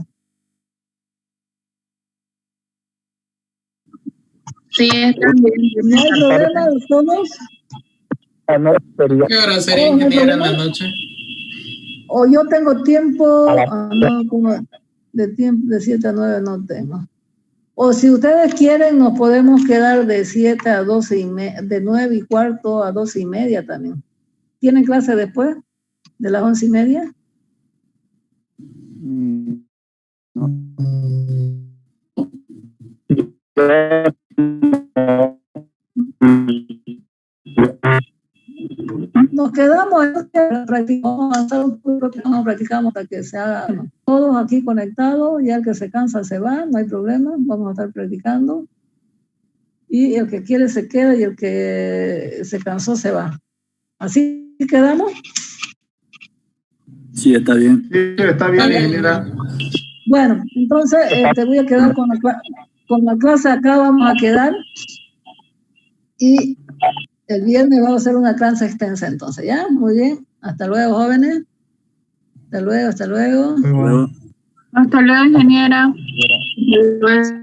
Speaker 5: Sí, está bien.
Speaker 1: ¿No hay problema de todos?
Speaker 4: ¿Qué hora sería, ingeniera, en la noche?
Speaker 1: O yo tengo tiempo, no, como de 7 a 9 no tengo. O si ustedes quieren, nos podemos quedar de 7 a 12 y media, de 9 y cuarto a 12 y media también. ¿Tienen clase después de las 11 y media?
Speaker 7: No.
Speaker 1: Nos quedamos, practicamos, avanzar un poco, practicamos hasta que se haga. Todos aquí conectados, ya el que se cansa se va, no hay problema, vamos a estar practicando. Y el que quiere se queda y el que se cansó se va. ¿Así quedamos?
Speaker 7: Sí, está bien.
Speaker 3: Sí, está bien, ingeniera.
Speaker 1: Bueno, entonces te voy a quedar con la clase acá, vamos a quedar. Y el viernes vamos a hacer una clase extensa entonces, ¿ya? Muy bien. Hasta luego, jóvenes. Hasta luego, hasta luego.
Speaker 5: Hasta luego, ingeniera. Hasta luego.